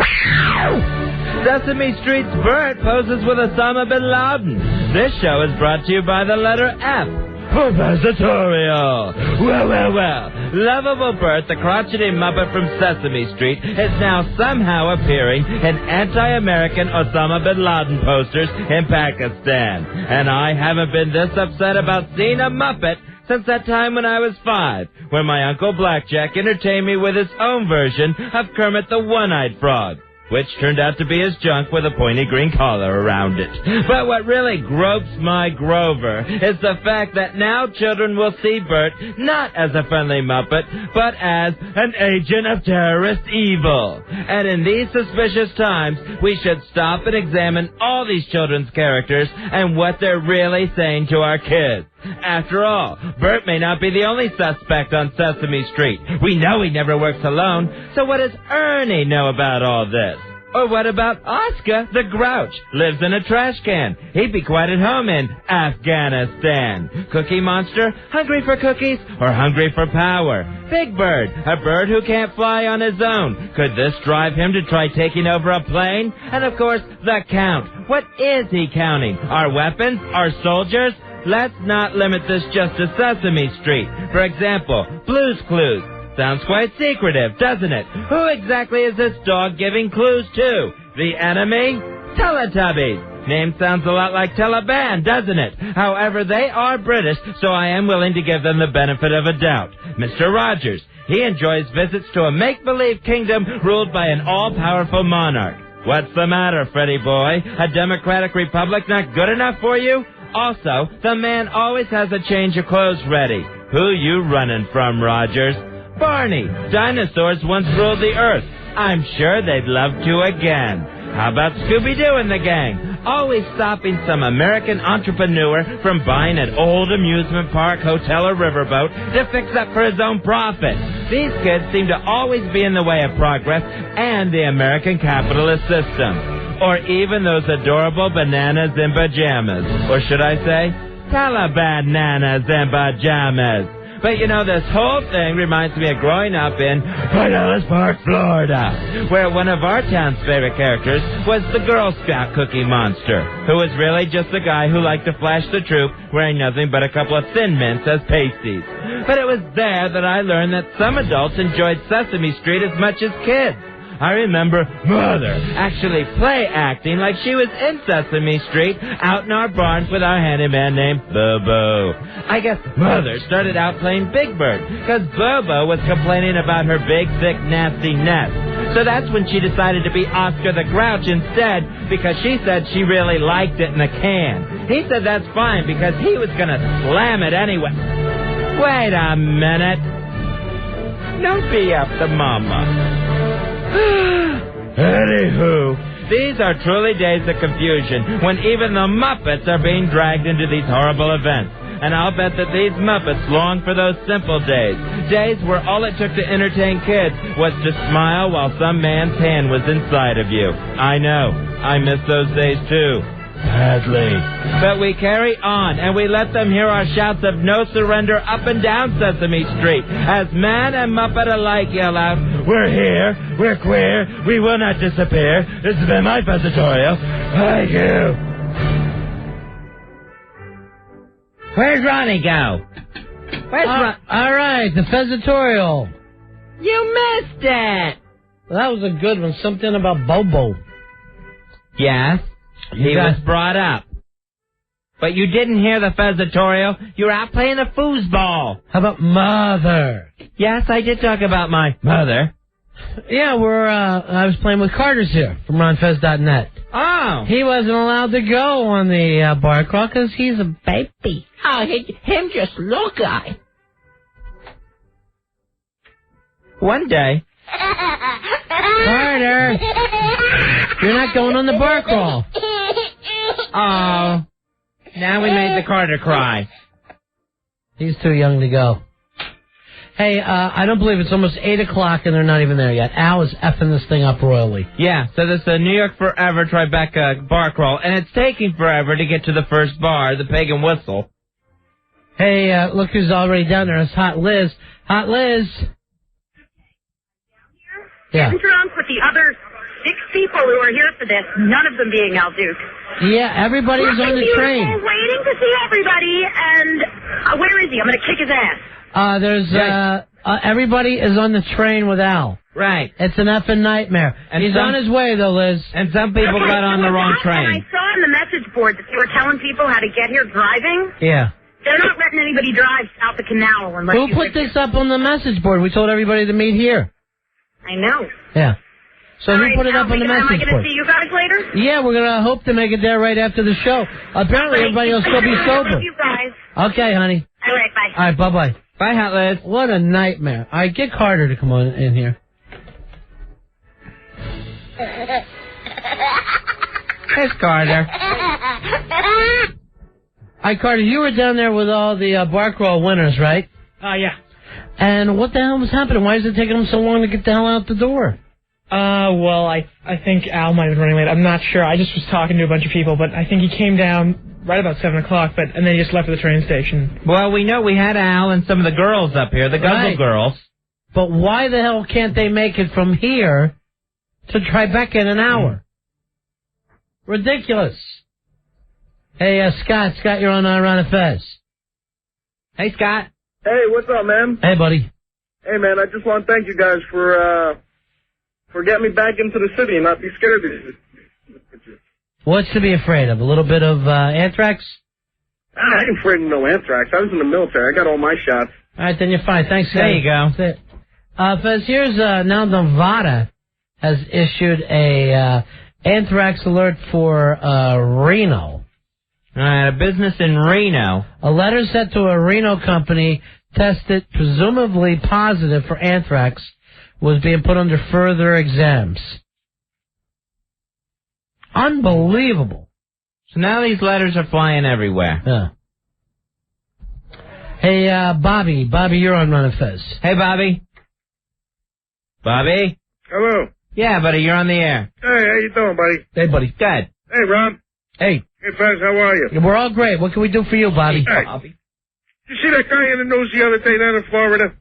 Sesame Street's Bert poses with Osama bin Laden. This show is brought to you by the letter F. Professorial. Well. Lovable Bert, the crotchety Muppet from Sesame Street, is now somehow appearing in anti-American Osama bin Laden posters in Pakistan. And I haven't been this upset about seeing a Muppet since that time when I was 5, when my Uncle Blackjack entertained me with his own version of Kermit the One-Eyed Frog, which turned out to be his junk with a pointy green collar around it. But what really gropes my Grover is the fact that now children will see Bert not as a friendly Muppet, but as an agent of terrorist evil. And in these suspicious times, we should stop and examine all these children's characters and what they're really saying to our kids. After all, Bert may not be the only suspect on Sesame Street. We know he never works alone, so what does Ernie know about all this? Or what about Oscar the Grouch? Lives in a trash can. He'd be quite at home in Afghanistan. Cookie Monster, hungry for cookies or hungry for power? Big Bird, a bird who can't fly on his own. Could this drive him to try taking over a plane? And of course, the Count. What is he counting? Our weapons? Our soldiers? Let's not limit this just to Sesame Street. For example, Blue's Clues. Sounds quite secretive, doesn't it? Who exactly is this dog giving clues to? The enemy? Teletubbies. Name sounds a lot like Taliban, doesn't it? However, they are British, so I am willing to give them the benefit of a doubt. Mr. Rogers. He enjoys visits to a make-believe kingdom ruled by an all-powerful monarch. What's the matter, Freddy boy? A democratic republic not good enough for you? Also, the man always has a change of clothes ready. Who you running from, Rogers? Barney. Dinosaurs once ruled the earth. I'm sure they'd love to again. How about Scooby-Doo and the gang? Always stopping some American entrepreneur from buying an old amusement park, hotel, or riverboat to fix up for his own profit. These kids seem to always be in the way of progress and the American capitalist system. Or even those adorable bananas in pajamas. Or should I say, Taliban nanas in pajamas. But you know, this whole thing reminds me of growing up in Pinellas Park, Florida, where one of our town's favorite characters was the Girl Scout Cookie Monster, who was really just a guy who liked to flash the troop wearing nothing but a couple of Thin Mints as pasties. But it was there that I learned that some adults enjoyed Sesame Street as much as kids. I remember Mother actually play acting like she was in Sesame Street out in our barns with our handyman named Bobo. I guess Mother started out playing Big Bird because Bobo was complaining about her big, thick, nasty nest. So that's when she decided to be Oscar the Grouch instead, because she said she really liked it in a can. He said that's fine because he was going to slam it anyway. Wait a minute. Don't be up the mama. Anywho, these are truly days of confusion when even the Muppets are being dragged into these horrible events. And I'll bet that these Muppets long for those simple days. Days where all it took to entertain kids was to smile while some man's hand was inside of you. I know. I miss those days too. Badly. But we carry on, and we let them hear our shouts of no surrender up and down Sesame Street, as man and Muppet alike yell out, "We're here, we're queer, we will not disappear. This has been my Fezatorial. Thank you." Where's Ronnie go? All right, the Fezatorial. You missed it. Well, that was a good one. Something about Bobo. Yes, he was brought up. But you didn't hear the Fezatorial. You were out playing the foosball. How about Mother? Yes, I did talk about my mother. Yeah, I was playing with Carter's here from RonFez.net. Oh. He wasn't allowed to go on the bar crawl because he's a baby. Oh, him just little guy. One day. Carter! You're not going on the bar crawl. Oh. Now we made the Carter cry. He's too young to go. Hey, I don't believe it's almost 8 o'clock and they're not even there yet. Al is effing this thing up royally. Yeah, so this is the New York Forever Tribeca bar crawl, and it's taking forever to get to the first bar, the Pagan Whistle. Hey, look who's already down there. It's Hot Liz. Hot Liz. Yeah. Getting drunk with the other 6 people who are here for this, none of them being Al Duke. Yeah, everybody's on the train. We're waiting to see everybody, and where is he? I'm going to kick his ass. Everybody is on the train with Al. Right. It's an effing nightmare. And he's on his way, though, Liz. And some people got on the wrong train. And I saw on the message board that they were telling people how to get here driving. Yeah. They're not letting anybody drive south the canal unless Who put this up on the message board? We told everybody to meet here. I know. Yeah. So who put it up on the message board? Am I going to see you guys later? Yeah, we're going to hope to make it there right after the show. Apparently, everybody will still be sober. Love you guys. Okay, honey. All right, bye. All right, bye-bye. Bye, Hot Liz. What a nightmare. All right, get Carter to come on in here. Here's Carter. All right, Carter, you were down there with all the bar crawl winners, right? Yeah. And what the hell was happening? Why is it taking them so long to get the hell out the door? Well, I think Al might have been running late. I'm not sure. I just was talking to a bunch of people, but I think he came down right about 7 o'clock, and then he just left for the train station. Well, we know we had Al and some of the girls up here, the Guzzle girls. But why the hell can't they make it from here to Tribeca in an hour? Ridiculous. Hey, Scott, you're on Ron and Fez. Hey, Scott. Hey, what's up, man? Hey, buddy. Hey, man, I just want to thank you guys for getting me back into the city and not be scared of this. What's to be afraid of? A little bit of anthrax? I ain't afraid of no anthrax. I was in the military. I got all my shots. All right, then you're fine. Thanks, guys. There you go. That's it. Fez, here's now Nevada has issued a anthrax alert for Reno. All right, a business in Reno. A letter sent to a Reno company tested presumably positive for anthrax was being put under further exams. Unbelievable. So now these letters are flying everywhere. Yeah. Hey, Bobby. Bobby, you're on Ron and Fez. Hey, Bobby. Bobby? Hello. Yeah, buddy, you're on the air. Hey, how you doing, buddy? Hey, buddy. Good. Hey, Ron. Hey. Hey, Fez, how are you? We're all great. What can we do for you, Bobby? Hey, Bobby. Did you see that guy in the news the other day down in Florida?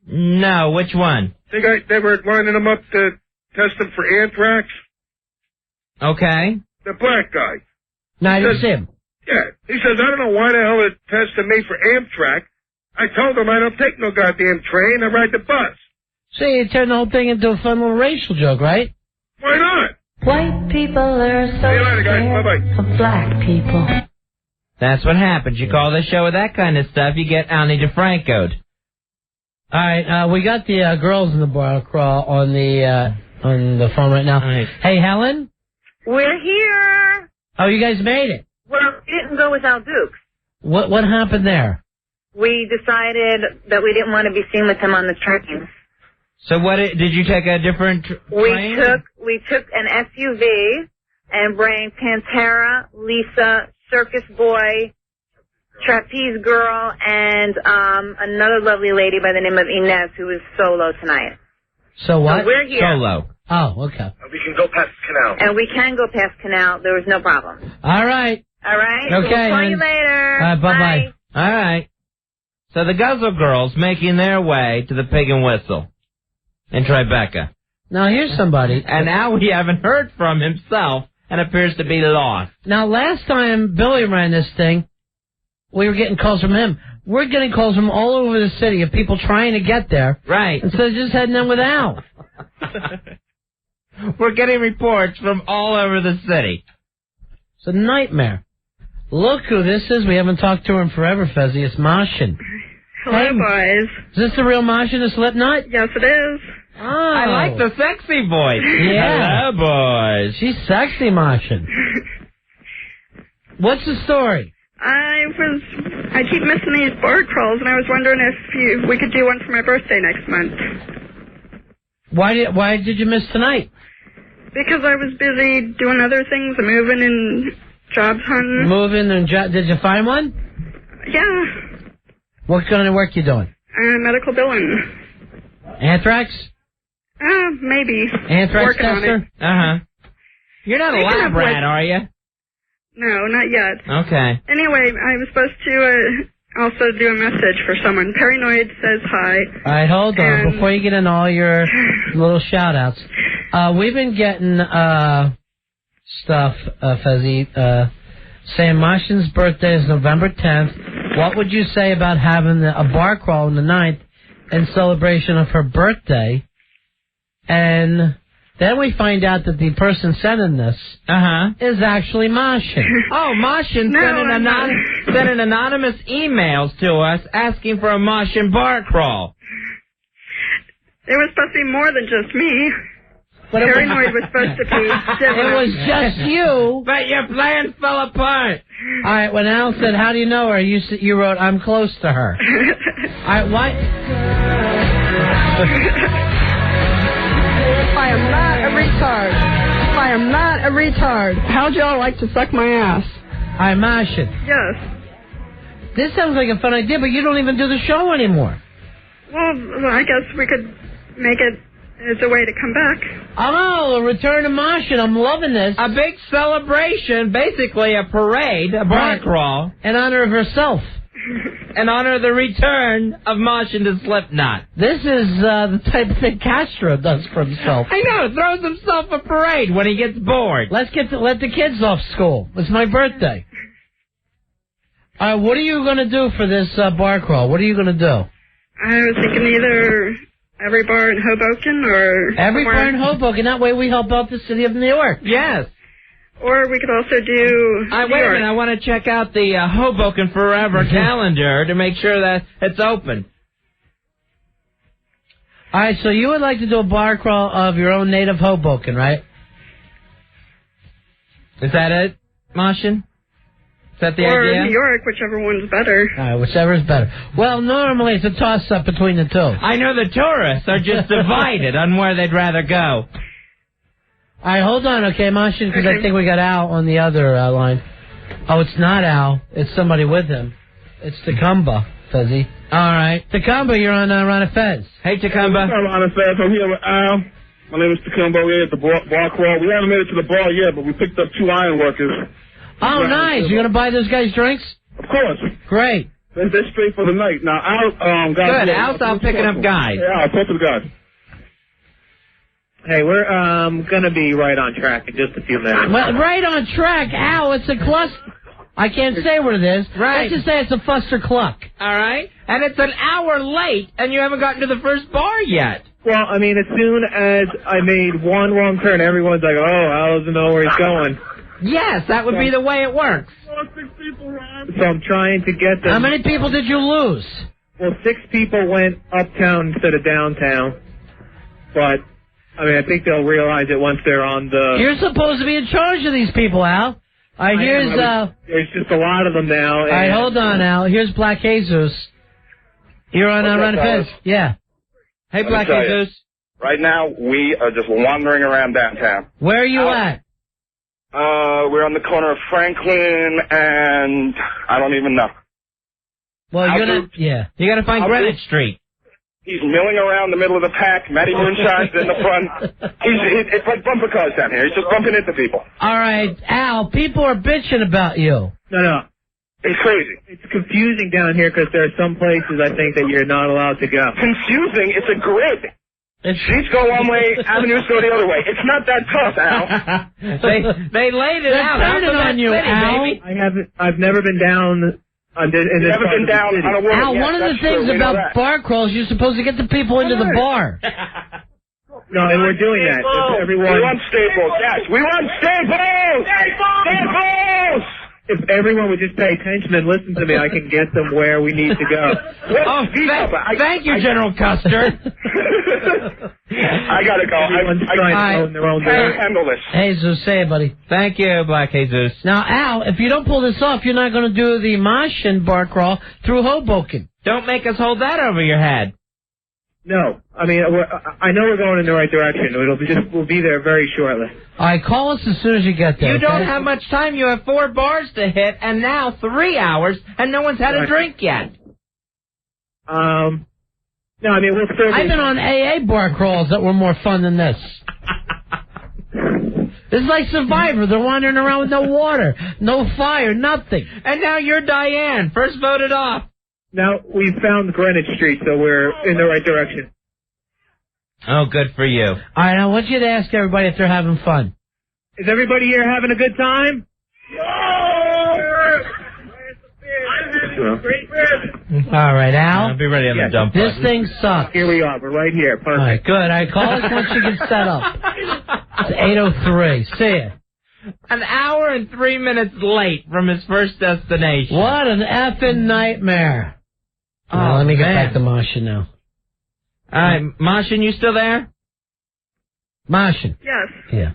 No, which one? They were lining him up to test him for anthrax. Okay. The black guy. No, I didn't see him. Yeah. He says, I don't know why the hell they're testing me for Amtrak. I told him I don't take no goddamn train. I ride the bus. See, you turned the whole thing into a fun little racial joke, right? Why not? White people are so See you later, guys. Bye-bye. of black people. That's what happens. You call this show with that kind of stuff, you get Ani DeFranco'd. All right, we got the girls in the bar crawl on the phone right now. Nice. Hey, Helen? We're here. Oh, you guys made it. Well, we didn't go without Dukes. What happened there? We decided that we didn't want to be seen with him on the train. So did you take a different train? We took an SUV and bring Pantera, Lisa, Circus Boy, Trapeze Girl, and another lovely lady by the name of Inez who is solo tonight. So what? So we're here. Solo. Oh, okay. We can go past the canal. And we can go past Canal. There was no problem. All right. All right? Okay. We'll call you later. Bye-bye. All right. So the Guzzle Girls making their way to the Pig and Whistle in Tribeca. Now, here's somebody. And now we haven't heard from himself and appears to be lost. Now, last time Billy ran this thing, we were getting calls from him. We're getting calls from all over the city of people trying to get there. Right. Instead of just heading in with Al. We're getting reports from all over the city. It's a nightmare. Look who this is. We haven't talked to him forever, Fezzy. It's Martian. Hello, boys. Is this the real Martian of Slipknot? Yes, it is. Oh. I like the sexy voice. Yeah. Hello, boys. She's sexy, Martian. What's the story? I keep missing these bar crawls, and I was wondering if we could do one for my birthday next month. Why did you miss tonight? Because I was busy doing other things, moving and jobs hunting. Moving and did you find one? Yeah. What kind of work you doing? Medical billing. Anthrax? Maybe. Anthrax Working tester? on it. Uh-huh. You're not a lab rat, are you? No, not yet. Okay. Anyway, I was supposed to also do a message for someone. Paranoid says hi. All right, hold on. Before you get in all your little shout-outs, we've been getting stuff, Fezzy, saying Martian's birthday is November 10th. What would you say about having a bar crawl on the 9th in celebration of her birthday? And then we find out that the person sending this is actually Martian. Oh, Martian sending anonymous emails to us asking for a Martian bar crawl. It was supposed to be more than just me. But Paranoid was supposed to be different. It was just you. But your plan fell apart. All right, when Al said, how do you know her, you wrote, I'm close to her. All right, what? I am not a retard. I am not a retard. How'd y'all like to suck my ass? I'm Martian. Yes. This sounds like a fun idea, but you don't even do the show anymore. Well, I guess we could make it as a way to come back. Oh, a return to Martian. I'm loving this. A big celebration, basically a parade, a bar crawl. In honor of herself. In honor of the return of Martian to Slipknot. This is the type of thing Castro does for himself. I know, throws himself a parade when he gets bored. Let the kids off school. It's my birthday. What are you going to do for this bar crawl? What are you going to do? I was thinking either every bar in Hoboken or... Every bar in Hoboken. That way we help out the city of New York. Yes. Or we could also do... wait a minute, I want to check out the Hoboken Forever calendar to make sure that it's open. All right, so you would like to do a bar crawl of your own native Hoboken, right? Is that it, Martian? Is that the idea? Or New York, whichever one's better. All right, whichever's better. Well, normally it's a toss-up between the two. I know the tourists are just divided on where they'd rather go. All right, hold on, okay, Martian, because I think we got Al on the other line. Oh, it's not Al. It's somebody with him. It's Tacumba, Fezzy. All right. Tacumba, you're on Ron and Fez. Hey, Tacumba. Hi, Ron and Fez. I'm here with Al. My name is Tacumba. We're at the bar crawl. We haven't made it to the bar yet, but we picked up 2 iron workers. Oh, nice. You're going to buy those guys drinks? Of course. Great. They're straight for the night. Now, Al, guys... Good. Al's out picking up guys. Yeah, I'll talk to the guys. Hey, we're going to be right on track in just a few minutes. Well, right on track. Al, it's a cluster. I can't say what it is. Right. Let's just say it's a fuster cluck. All right. And it's an hour late, and you haven't gotten to the first bar yet. Well, I mean, as soon as I made one wrong turn, everyone's like, oh, Al doesn't know where he's going. Yes, that would be the way it works. So I'm trying to get them. How many people did you lose? Well, 6 people went uptown instead of downtown. But, I mean, I think they'll realize it once they're on the... You're supposed to be in charge of these people, Al. There's just a lot of them now. All right, hold on, Al. Here's Black Jesus. You're on Run Fez. Yeah. Hey, Black Jesus. Right now, we are just wandering around downtown. Where are you at? We're on the corner of Franklin and I don't even know. Well, you're not... Yeah. You got to find Greenwich Street. He's milling around the middle of the pack. Matty Moonshine's in the front. It's like bumper cars down here. He's just bumping into people. All right, Al, people are bitching about you. No. It's crazy. It's confusing down here because there are some places, I think, that you're not allowed to go. Confusing? It's a grid. Streets go one way, avenues go the other way. It's not that tough, Al. They laid it out. They're turning on you, Al. Baby. I've never been down... Never been down on a woman. Al, one of the things about bar crawls, you're supposed to get the people into the bar. No, and we're doing that. If everyone... We want Staples, yes. We want Staples! Staples! If everyone would just pay attention and listen to me, I can get them where we need to go. Thank you, General Custer. I gotta go. Everyone's trying to go in their own direction. Handle this. Jesus, say it, buddy. Thank you, Black Jesus. Now, Al, if you don't pull this off, you're not going to do the Martian bar crawl through Hoboken. Don't make us hold that over your head. No. I mean, I know we're going in the right direction. We'll be there very shortly. All right, call us as soon as you get there. You don't have much time. You have 4 bars to hit, and now 3 hours, and no one's had a drink yet. No, I mean, we'll still... I've been on AA bar crawls that were more fun than this. This is like Survivor. They're wandering around with no water, no fire, nothing. And now you're Diane, first voted off. Now, we found Greenwich Street, so we're in the right direction. Oh, good for you. All right, I want you to ask everybody if they're having fun. Is everybody here having a good time? All right, Al. I'll be ready on the dump This button. thing sucks. Here we are. We're right here. Perfect. All right, good. I call us once you get set up. It's 8:03. See ya. An hour and 3 minutes late from his first destination. What an effing nightmare. Oh, let me get man. back to Martian now. All right, Martian, you still there? Martian. Yes. Yeah.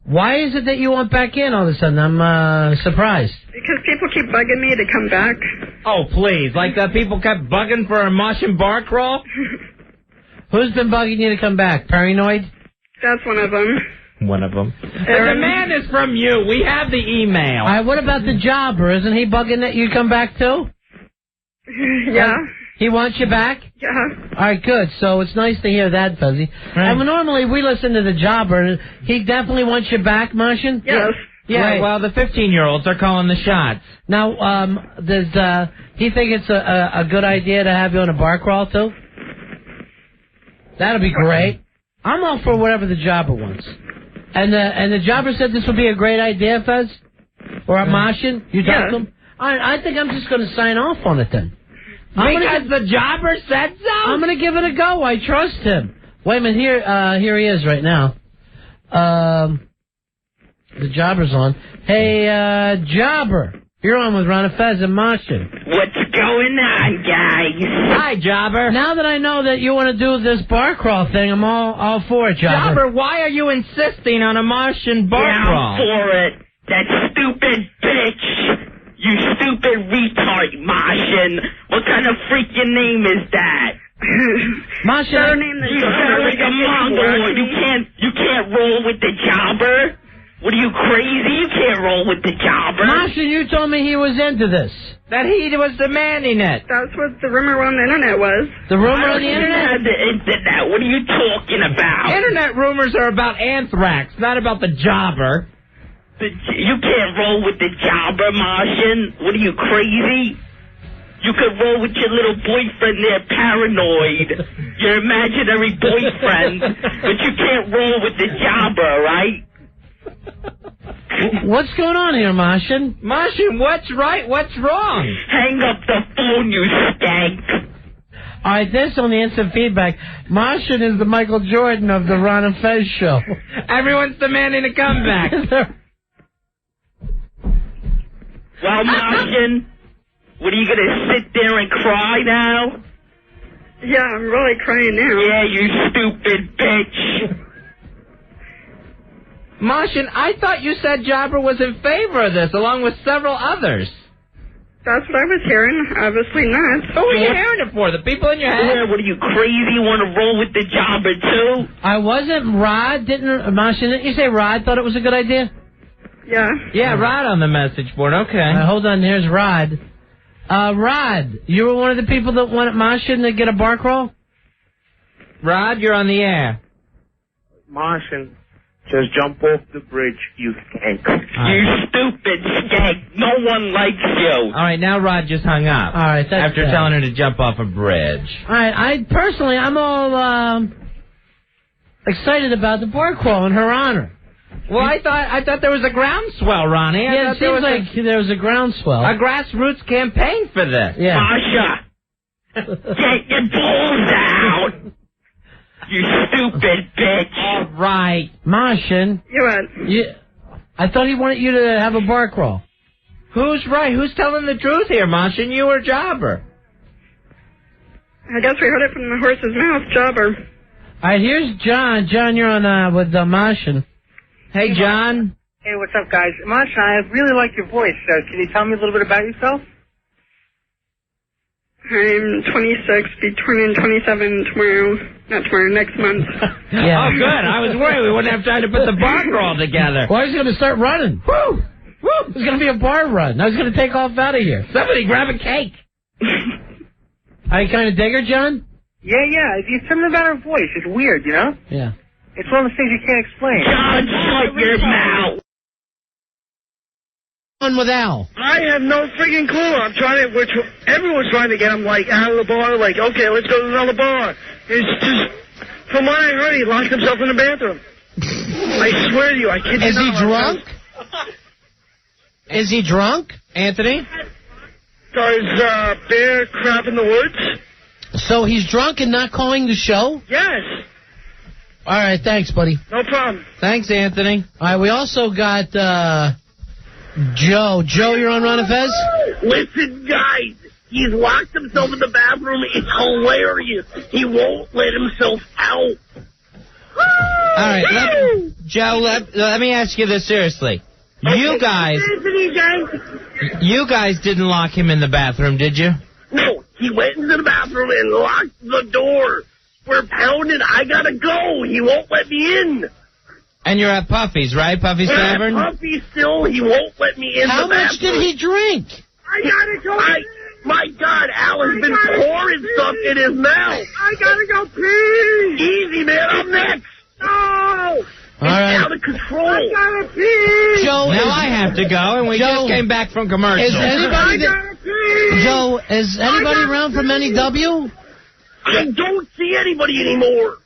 Why is it that you want back in all of a sudden? I'm surprised. Because people keep bugging me to come back. Oh, please. Like the people kept bugging for a Martian bar crawl? Who's been bugging you to come back? Paranoid? That's one of them. One of them. The man is from you. We have the email. All right, what about the jobber? Isn't he bugging that you come back too? Yeah. He wants you back? Yeah. All right, good. So it's nice to hear that, Fuzzy. Right. And normally we listen to the jobber. And he definitely wants you back, Martian? Yes. Yeah, Right. well, the 15-year-olds are calling the shots. Now, does he think it's a good idea to have you on a bar crawl too? That'll be great. I'm all for whatever the jobber wants. And the jobber said this would be a great idea, Fez? Or a Martian? You talked to him? I think I'm just going to sign off on it then. Because the jobber said so? I'm going to give it a go. I trust him. Wait a minute. Here he is right now. The jobber's on. Hey, jobber. You're on with Ron and Fez and Martian. What's going on, guys? Hi, jobber. Now that I know that you want to do this bar crawl thing, I'm all for it, jobber. Jobber, why are you insisting on a Martian bar crawl? Down for it. That stupid bitch. You stupid retard, Martian. What kind of freaking name is that? Martian. You sound like a Mongol. You can't roll with the jobber. What are you, crazy? You can't roll with the jobber. Martian, you told me he was into this. That he was demanding it. That's what the rumor on the internet was. The rumor on the internet? The internet. What are you talking about? Internet rumors are about anthrax, not about the jobber. You can't roll with the jobber, Martian. What are you, crazy? You could roll with your little boyfriend there, Paranoid. Your imaginary boyfriend. But you can't roll with the jobber, right? What's going on here, Martian? Martian, what's right? What's wrong? Hang up the phone, you skank. All right, this on the instant feedback. Martian is the Michael Jordan of the Ron and Fez show. Everyone's demanding a comeback. Well, Martian, What, are you going to sit there and cry now? Yeah, I'm really crying now. Yeah, you stupid bitch. Martian, I thought you said Jobber was in favor of this, along with several others. That's what I was hearing. Obviously not. Who are you hearing it for? The people in your head? Yeah, what are you, crazy? You want to roll with the Jobber, too? I wasn't. Rod didn't. Martian, didn't you say Rod thought it was a good idea? Yeah. Yeah, Rod on the message board. Okay. Hold on. Here's Rod. Rod, you were one of the people that wanted Martian to get a bar crawl? Rod, you're on the air. Martian, just jump off the bridge, you skank. You stupid skank. No one likes you. All right, now Rod just hung up. All right, that's after bad. telling her to jump off a bridge. All right, I'm all excited about the bar crawl in her honor. Well, I thought there was a groundswell, Ronnie. Yeah, it seems like there was a groundswell. A grassroots campaign for this. Yeah. Masha, get your balls out. You stupid bitch. All right. Martian. I thought he wanted you to have a bar crawl. Who's right? Who's telling the truth here, Martian? You or Jobber? I guess we heard it from the horse's mouth, Jobber. All right, here's John. John, you're on with Martian. Hey, John. Hey, what's up, guys? Martian, I really like your voice. Can you tell me a little bit about yourself? I'm 26, be turning 27 tomorrow. Not tomorrow, next month. Yeah. Oh, good. I was worried we wouldn't have time to put the bar crawl together. Well, I was going to start running. Woo! Woo! It was going to be a bar run. I was going to take off out of here. Somebody grab a cake. I kind of dig her, John? Yeah. It's something about her voice. It's weird, you know? Yeah. It's one of the things you can't explain. John, shut your mouth. On with Al. I have no freaking clue. I'm trying to, everyone's trying to get him, like, out of the bar, like, okay, let's go to another bar. It's just, from what I heard, he locked himself in the bathroom. I swear to you, I kid you not. Is he drunk? Is he drunk, Anthony? Does bear crap in the woods? So he's drunk and not calling the show? Yes. All right, thanks, buddy. No problem. Thanks, Anthony. All right, we also got Joe. Joe, you're on Ron and Fez? Listen, guys, he's locked himself in the bathroom. It's hilarious. He won't let himself out. All right, Joe, let me ask you this seriously. You guys didn't lock him in the bathroom, did you? No, he went into the bathroom and locked the door. We're pounding. I gotta go. He won't let me in. And you're at Puffy's, right? Puffy's Tavern? Puffy still. He won't let me in How the bathroom. much did he drink? I gotta go. My God, Al has been pouring stuff in his mouth. I gotta go pee. Easy, man. I'm next. No. All right. It's out of control. I gotta pee. Joe, now I have to go, and we just came back from commercial. Is anybody Joe, is anybody around from NEW? I don't see anybody anymore.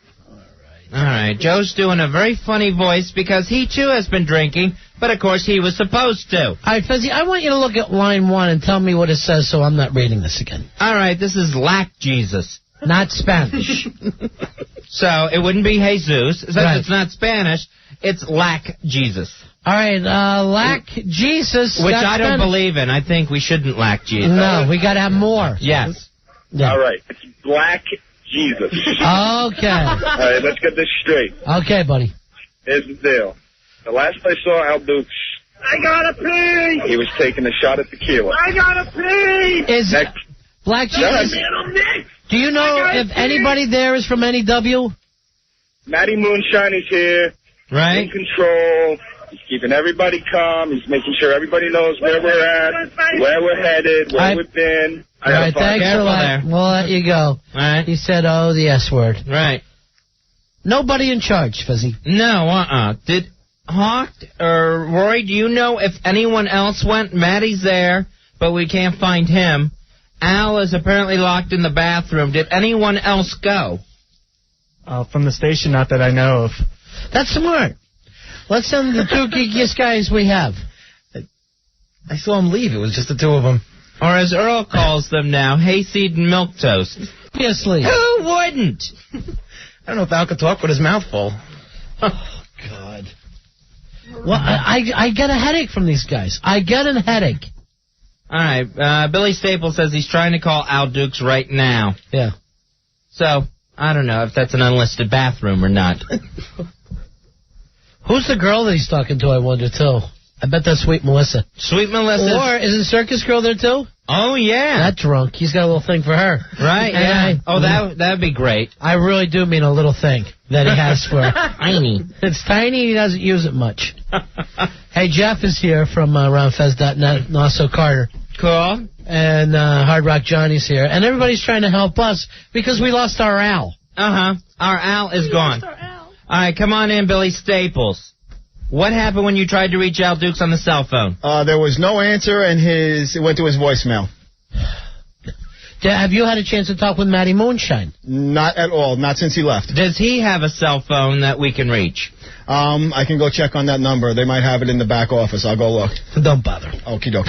All right, Joe's doing a very funny voice because he, too, has been drinking, but, of course, he was supposed to. All right, Fezzy, I want you to look at line 1 and tell me what it says so I'm not reading this again. All right, this is Lack Jesus. Not Spanish. So it wouldn't be Jesus. Since Right. it's not Spanish, it's Lack Jesus. All right, Lack Jesus. Which that's I don't Spanish. believe in. I think we shouldn't lack Jesus. No, we got to have more. Yes. Yeah. All right. It's Black Jesus. Okay. All right, let's get this straight. Okay, buddy. Here's the deal. The last I saw Al Dukes, I gotta pee. he was taking a shot at tequila. I gotta pee. Is Next. Black Jesus? Man, I'm next. Do you know if anybody there is from NEW? Matty Moonshine is here. Right. In control. He's keeping everybody calm. He's making sure everybody knows where we're at, where we're headed, where we've been. All right, thanks for that. We'll let you go. All right. He said, oh, the S word. Right. Nobody in charge, Fizzy. No, Did Hawk or Roy, do you know if anyone else went? Maddie's there, but we can't find him. Al is apparently locked in the bathroom. Did anyone else go? From the station, not that I know of. That's smart. Let's send the two geekiest guys we have. I saw him leave. It was just the two of them. Or as Earl calls them now, hayseed and milquetoast. Obviously. Who wouldn't? I don't know if Al could talk with his mouth full. Oh, God. Well, I get a headache from these guys. I get a headache. All right. Billy Staples says he's trying to call Al Dukes right now. Yeah. So, I don't know if that's an unlisted bathroom or not. Who's the girl that he's talking to, I wonder, too? I bet that's Sweet Melissa. Sweet Melissa. Or isn't Circus Girl there, too? Oh, yeah. That drunk. He's got a little thing for her. Right, yeah. That'd be great. I really do mean a little thing that he has for her. Tiny. It's tiny. He doesn't use it much. Hey, Jeff is here from around Fez.net and also Carter. Cool. And Hard Rock Johnny's here. And everybody's trying to help us because we lost our Al. Uh-huh. Our Al is gone. All right, come on in, Billy Staples. What happened when you tried to reach Al Dukes on the cell phone? There was no answer, and it went to his voicemail. Have you had a chance to talk with Matty Moonshine? Not at all. Not since he left. Does he have a cell phone that we can reach? I can go check on that number. They might have it in the back office. I'll go look. Don't bother. Okie doke.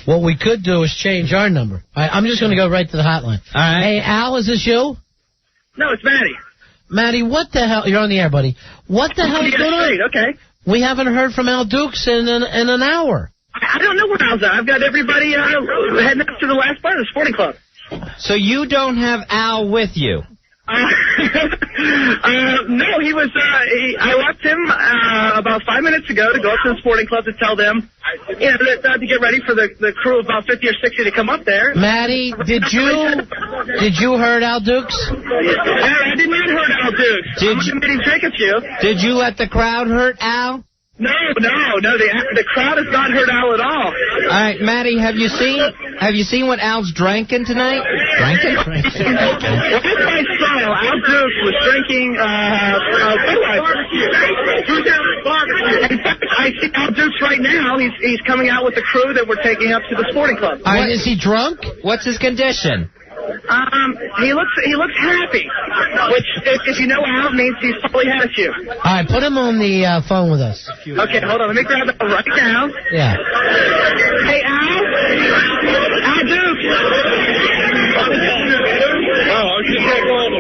What we could do is change our number. I'm just going to go right to the hotline. All right. Hey, Al, is this you? No, it's Matty. Matty, what the hell? You're on the air, buddy. What the hell is going on? Okay. We haven't heard from Al Dukes in an hour. I don't know where Al's at. I've got everybody heading up to the last part of the sporting club. So you don't have Al with you? No, he was. I left him about 5 minutes ago to go up to the sporting club to tell them, to get ready for the crew of about 50 or 60 to come up there. Matty, did you hurt Al Dukes? I did not hurt Al Dukes. Did you let the crowd hurt Al? No. The crowd has not hurt Al at all. All right, Matty, have you seen what Al's drinking tonight? Drinking? Well, this is my style. Al Dukes was drinking I see Al Dukes right now. He's coming out with the crew that we're taking up to the sporting club. Is he drunk? What's his condition? He looks happy, which if you know Al means he's probably had a few. All right, put him on the phone with us. Okay, hold on. Let me grab that right now. Yeah. Hey, Al. Al Dukes. Oh, I just can't go on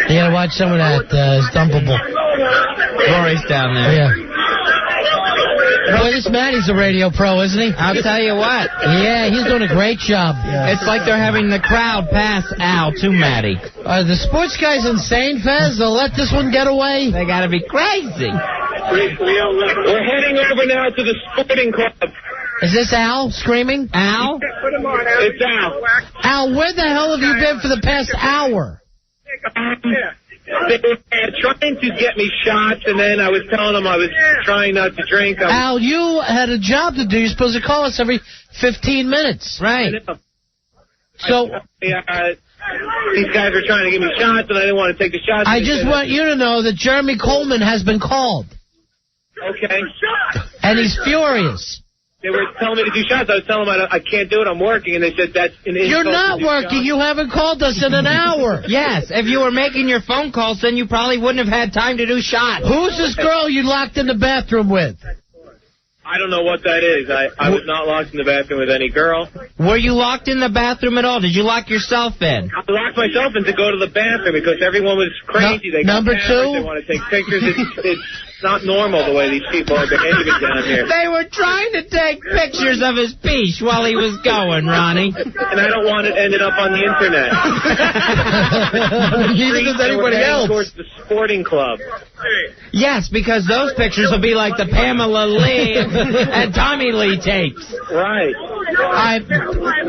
You gotta watch some of that. It's dumpable. Rory's down there. Yeah. Boy, this Matty's a radio pro, isn't he? I'll tell you what. Yeah, he's doing a great job. Yeah. It's like they're having the crowd pass Al to Matty. Are the sports guys insane, Fez? They'll let this one get away? They gotta be crazy. We're heading over now to the sporting club. Is this Al screaming? Al? It's Al. Al, where the hell have you been for the past hour? They were trying to get me shots, and then I was telling them I was trying not to drink. Al, you had a job to do. You're supposed to call us every 15 minutes. Right. So these guys were trying to give me shots, and I didn't want to take the shots. I just want you to know that Jeremy Coleman has been called. Okay. And he's furious. They were telling me to do shots. I was telling them I can't do it. I'm working. And they said that's an insult. You're not working. You haven't called us in an hour. Yes. If you were making your phone calls, then you probably wouldn't have had time to do shots. Who's this girl you locked in the bathroom with? I don't know what that is. I was not locked in the bathroom with any girl. Were you locked in the bathroom at all? Did you lock yourself in? I locked myself in to go to the bathroom because everyone was crazy. They got number cameras, two? They want to take pictures. It's not normal the way these people are behaving down here. They were trying to take pictures of his peach while he was going, Ronnie. And I don't want it ended up on the internet. Neither does anybody else. Towards the sporting club. Yes, because those pictures will be like the Pamela Lee and Tommy Lee tapes. Right.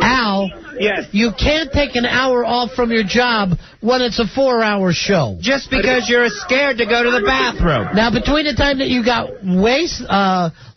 Al, yes. You can't take an hour off from your job when it's a 4-hour show. Just because you're scared to go to the bathroom. Now, between the time that you got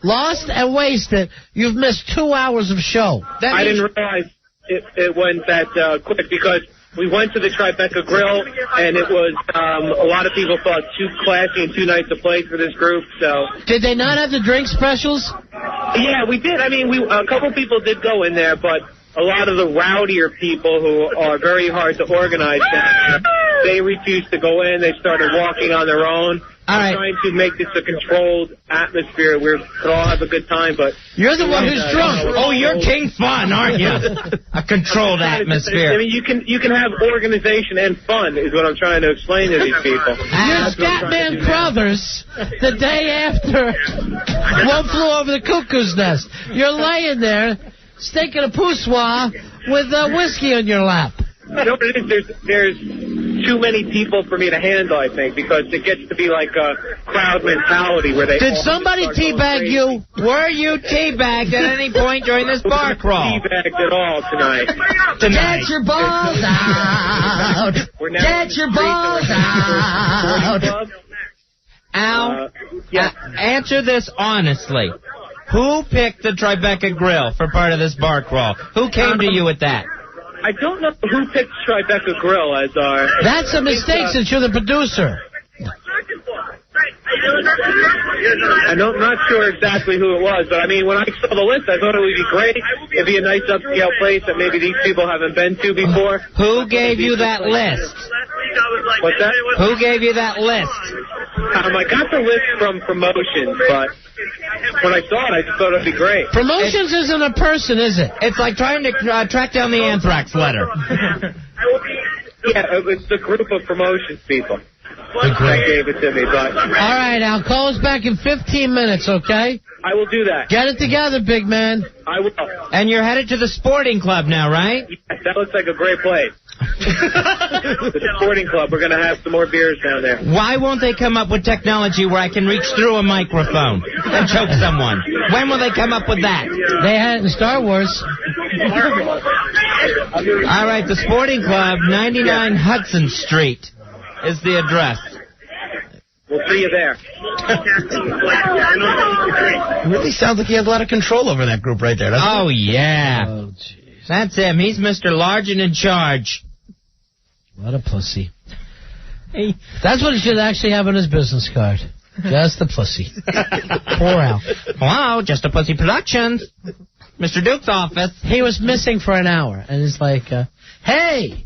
lost and wasted, you've missed 2 hours of show. I didn't realize it went that quick because we went to the Tribeca Grill, and it was a lot of people thought too classy and too nice a place for this group. So did they not have the drink specials? Yeah, we did. I mean, a couple people did go in there, but a lot of the rowdier people who are very hard to organize, they refused to go in. They started walking on their own. I'm trying to make this a controlled atmosphere where we could all have a good time, but... You're the one who's drunk. Oh, you're King Fun, aren't you? A controlled atmosphere. I mean, you can have organization and fun, is what I'm trying to explain to these people. You're Scatman Crothers the day after One Flew Over the Cuckoo's Nest. You're laying there, stinking a poussoir with whiskey on your lap. You know what it is? There's too many people for me to handle, I think, because it gets to be like a crowd mentality where they... Did somebody teabag you? Were you teabagged at any point during this bar crawl? Teabagged at all tonight. Get your balls out! Get your balls out! Al, answer this honestly. Who picked the Tribeca Grill for part of this bar crawl? Who came to you with that? I don't know who picked Tribeca Grill as our... That's a mistake since you're the producer. I'm not sure exactly who it was, but I mean, when I saw the list, I thought it would be great. It'd be a nice upscale place that maybe these people haven't been to before. Who gave you that list? What's that? Who gave you that list? I got the list from Promotions, but when I saw it, I just thought it would be great. Promotions isn't a person, is it? It's like trying to track down the anthrax letter. Yeah, it's the group of Promotions people that gave it to me. But all right, Al, call us back in 15 minutes, okay? I will do that. Get it together, big man. I will. And you're headed to the sporting club now, right? Yes, that looks like a great place. The sporting club. We're going to have some more beers down there. Why won't they come up with technology where I can reach through a microphone and choke someone? When will they come up with that? They had it in Star Wars. All right, the sporting club, 99 Hudson Street is the address. We'll see you there. It really sounds like he has a lot of control over that group right there, doesn't Oh, yeah. Oh, that's him. He's Mr. Large and in charge. What a pussy. Hey. That's what he should actually have on his business card. Just a pussy. Poor Al. Wow, Just a Pussy Productions. Mr. Duke's office. He was missing for an hour, and it's like, hey,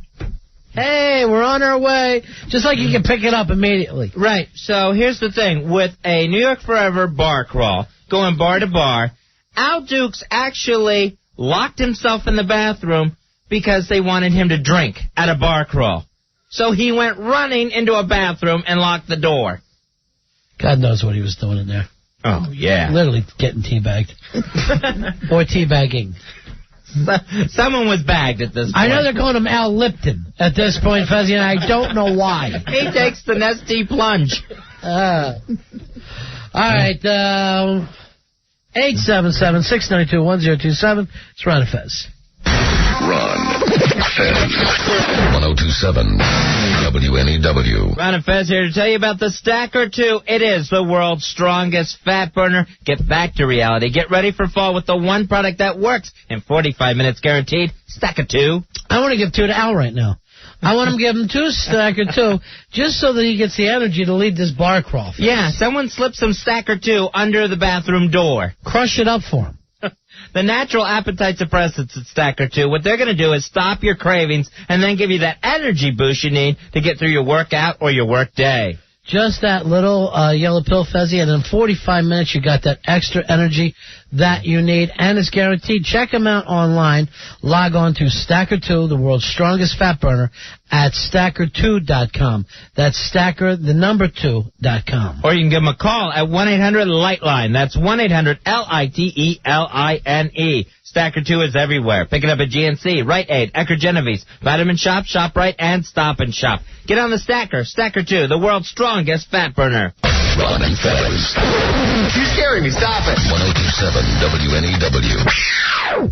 we're on our way. Just like you can pick it up immediately. Right. So here's the thing. With a New York Forever bar crawl, going bar to bar, Al Dukes actually locked himself in the bathroom because they wanted him to drink at a bar crawl. So he went running into a bathroom and locked the door. God knows what he was doing in there. Oh, yeah. Literally getting teabagged. Or teabagging. Someone was bagged at this point. I know they're calling him Al Lipton at this point, Fezzi, and I don't know why. He takes the Nestea plunge. All right, 877-692-1027. It's Ron and Fez. Ron, Fez, 1027 WNEW. Ron and Fez here to tell you about the Stacker 2. It is the world's strongest fat burner. Get back to reality. Get ready for fall with the one product that works in 45 minutes guaranteed. Stacker 2. I want to give 2 to Al right now. I want him to give him 2 Stacker 2 just so that he gets the energy to lead this bar crawl. Yeah, someone slip some Stacker 2 under the bathroom door. Crush it up for him. The natural appetite suppressants at Stacker 2, what they're going to do is stop your cravings and then give you that energy boost you need to get through your workout or your work day. Just that little yellow pill, Fezzi, and in 45 minutes you got that extra energy that you need, and it's guaranteed. Check them out online. Log on to Stacker 2, the world's strongest fat burner, at Stacker2.com. That's Stacker, the number 2.com. Or you can give them a call at 1-800-LIGHTLINE. That's 1-800-LITELINE. Stacker 2 is everywhere. Pick it up at GNC, Rite Aid, Ecker Genevieve's, Vitamin Shop, ShopRite, and Stop and Shop. Get on the Stacker. Stacker 2, the world's strongest fat burner. Ron and Fez. You're scaring me. Stop it. 1027 WNEW.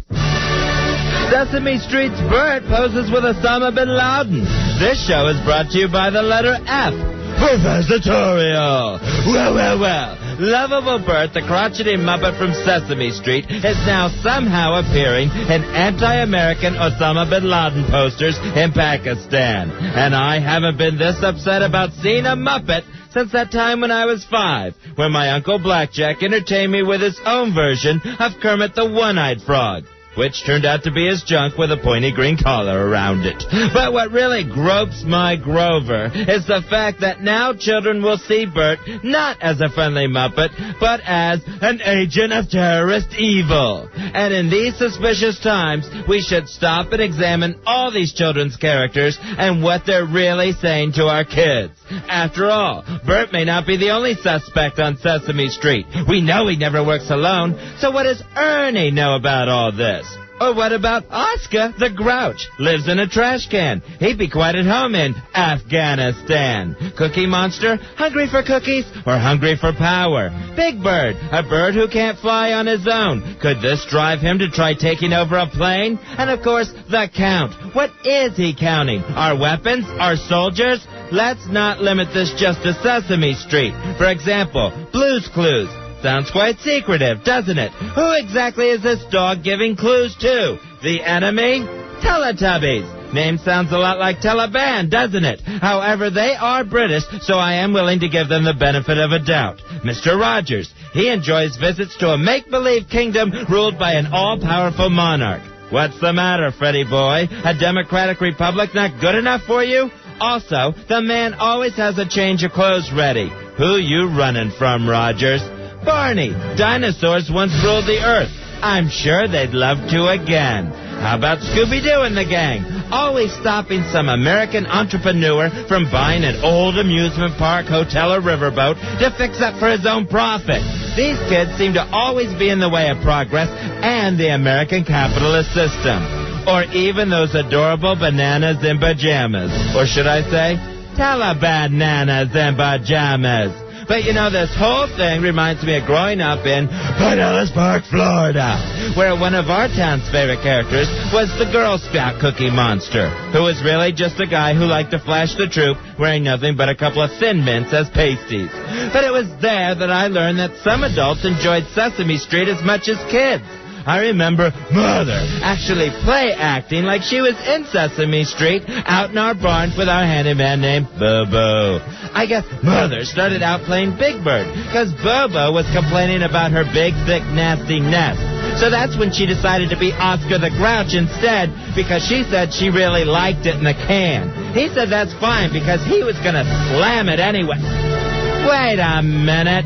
Sesame Street's Bert poses with Osama bin Laden. This show is brought to you by the letter F. Professorial. Well. Lovable Bert, the crotchety Muppet from Sesame Street, is now somehow appearing in anti-American Osama bin Laden posters in Pakistan. And I haven't been this upset about seeing a Muppet since that time when I was 5, when my Uncle Blackjack entertained me with his own version of Kermit the One-Eyed Frog. which turned out to be his junk with a pointy green collar around it. But what really gropes my Grover is the fact that now children will see Bert not as a friendly Muppet, but as an agent of terrorist evil. And in these suspicious times, we should stop and examine all these children's characters and what they're really saying to our kids. After all, Bert may not be the only suspect on Sesame Street. We know he never works alone, so what does Ernie know about all this? Or what about Oscar the Grouch? Lives in a trash can. He'd be quite at home in Afghanistan. Cookie Monster, hungry for cookies or hungry for power? Big Bird, a bird who can't fly on his own. Could this drive him to try taking over a plane? And of course, the Count. What is he counting? Our weapons? Our soldiers? Let's not limit this just to Sesame Street. For example, Blue's Clues. Sounds quite secretive, doesn't it? Who exactly is this dog giving clues to? The enemy? Teletubbies. Name sounds a lot like Taliban, doesn't it? However, they are British, so I am willing to give them the benefit of a doubt. Mr. Rogers. He enjoys visits to a make-believe kingdom ruled by an all-powerful monarch. What's the matter, Freddy boy? A democratic republic not good enough for you? Also, the man always has a change of clothes ready. Who you running from, Rogers? Barney, dinosaurs once ruled the earth. I'm sure they'd love to again. How about Scooby-Doo and the gang? Always stopping some American entrepreneur from buying an old amusement park, hotel, or riverboat to fix up for his own profit. These kids seem to always be in the way of progress and the American capitalist system. Or even those adorable bananas in pajamas. Or should I say, Taliban-nanas in pajamas. But, you know, this whole thing reminds me of growing up in Pinellas Park, Florida, where one of our town's favorite characters was the Girl Scout Cookie Monster, who was really just a guy who liked to flash the troop wearing nothing but a couple of Thin Mints as pasties. But it was there that I learned that some adults enjoyed Sesame Street as much as kids. I remember Mother actually play acting like she was in Sesame Street out in our barn with our handyman named Bobo. I guess Mother started out playing Big Bird because Bobo was complaining about her big, thick, nasty nest. So that's when she decided to be Oscar the Grouch instead because she said she really liked it in the can. He said that's fine because he was going to slam it anyway. Wait a minute.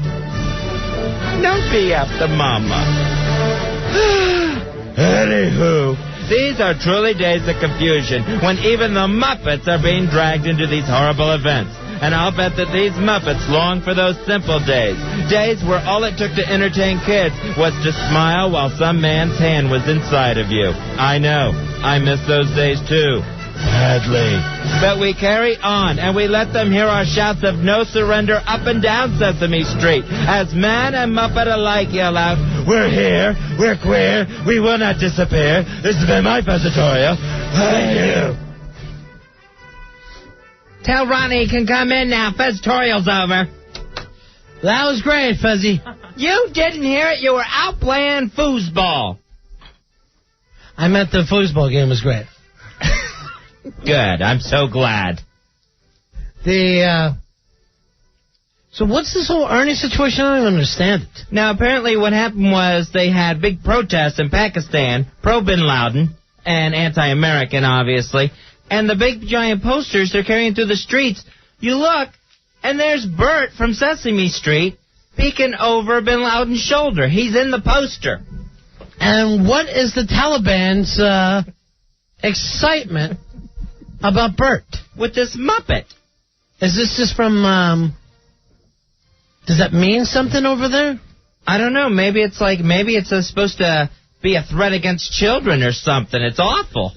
Don't be after Mama. Anywho, these are truly days of confusion when even the Muppets are being dragged into these horrible events. And I'll bet that these Muppets long for those simple days. Days where all it took to entertain kids was to smile while some man's hand was inside of you. I know. I miss those days too. Badly. But we carry on, and we let them hear our shouts of no surrender up and down Sesame Street, as man and Muppet alike yell out, "We're here, we're queer, we will not disappear. This has been my Fezzatorial. Thank you." Tell Ronnie he can come in now. Fezzatorial's over. That was great, Fezzy. You didn't hear it. You were out playing foosball. I meant the foosball game was great. Good. I'm so glad. So what's this whole Ernie situation? I don't even understand it. Now, apparently what happened was they had big protests in Pakistan, pro-Bin Laden, and anti-American, obviously. And the big giant posters they're carrying through the streets, you look, and there's Bert from Sesame Street peeking over Bin Laden's shoulder. He's in the poster. And what is the Taliban's excitement about Bert? With this Muppet. Is this just from, does that mean something over there? I don't know. Maybe it's supposed to be a threat against children or something. It's awful.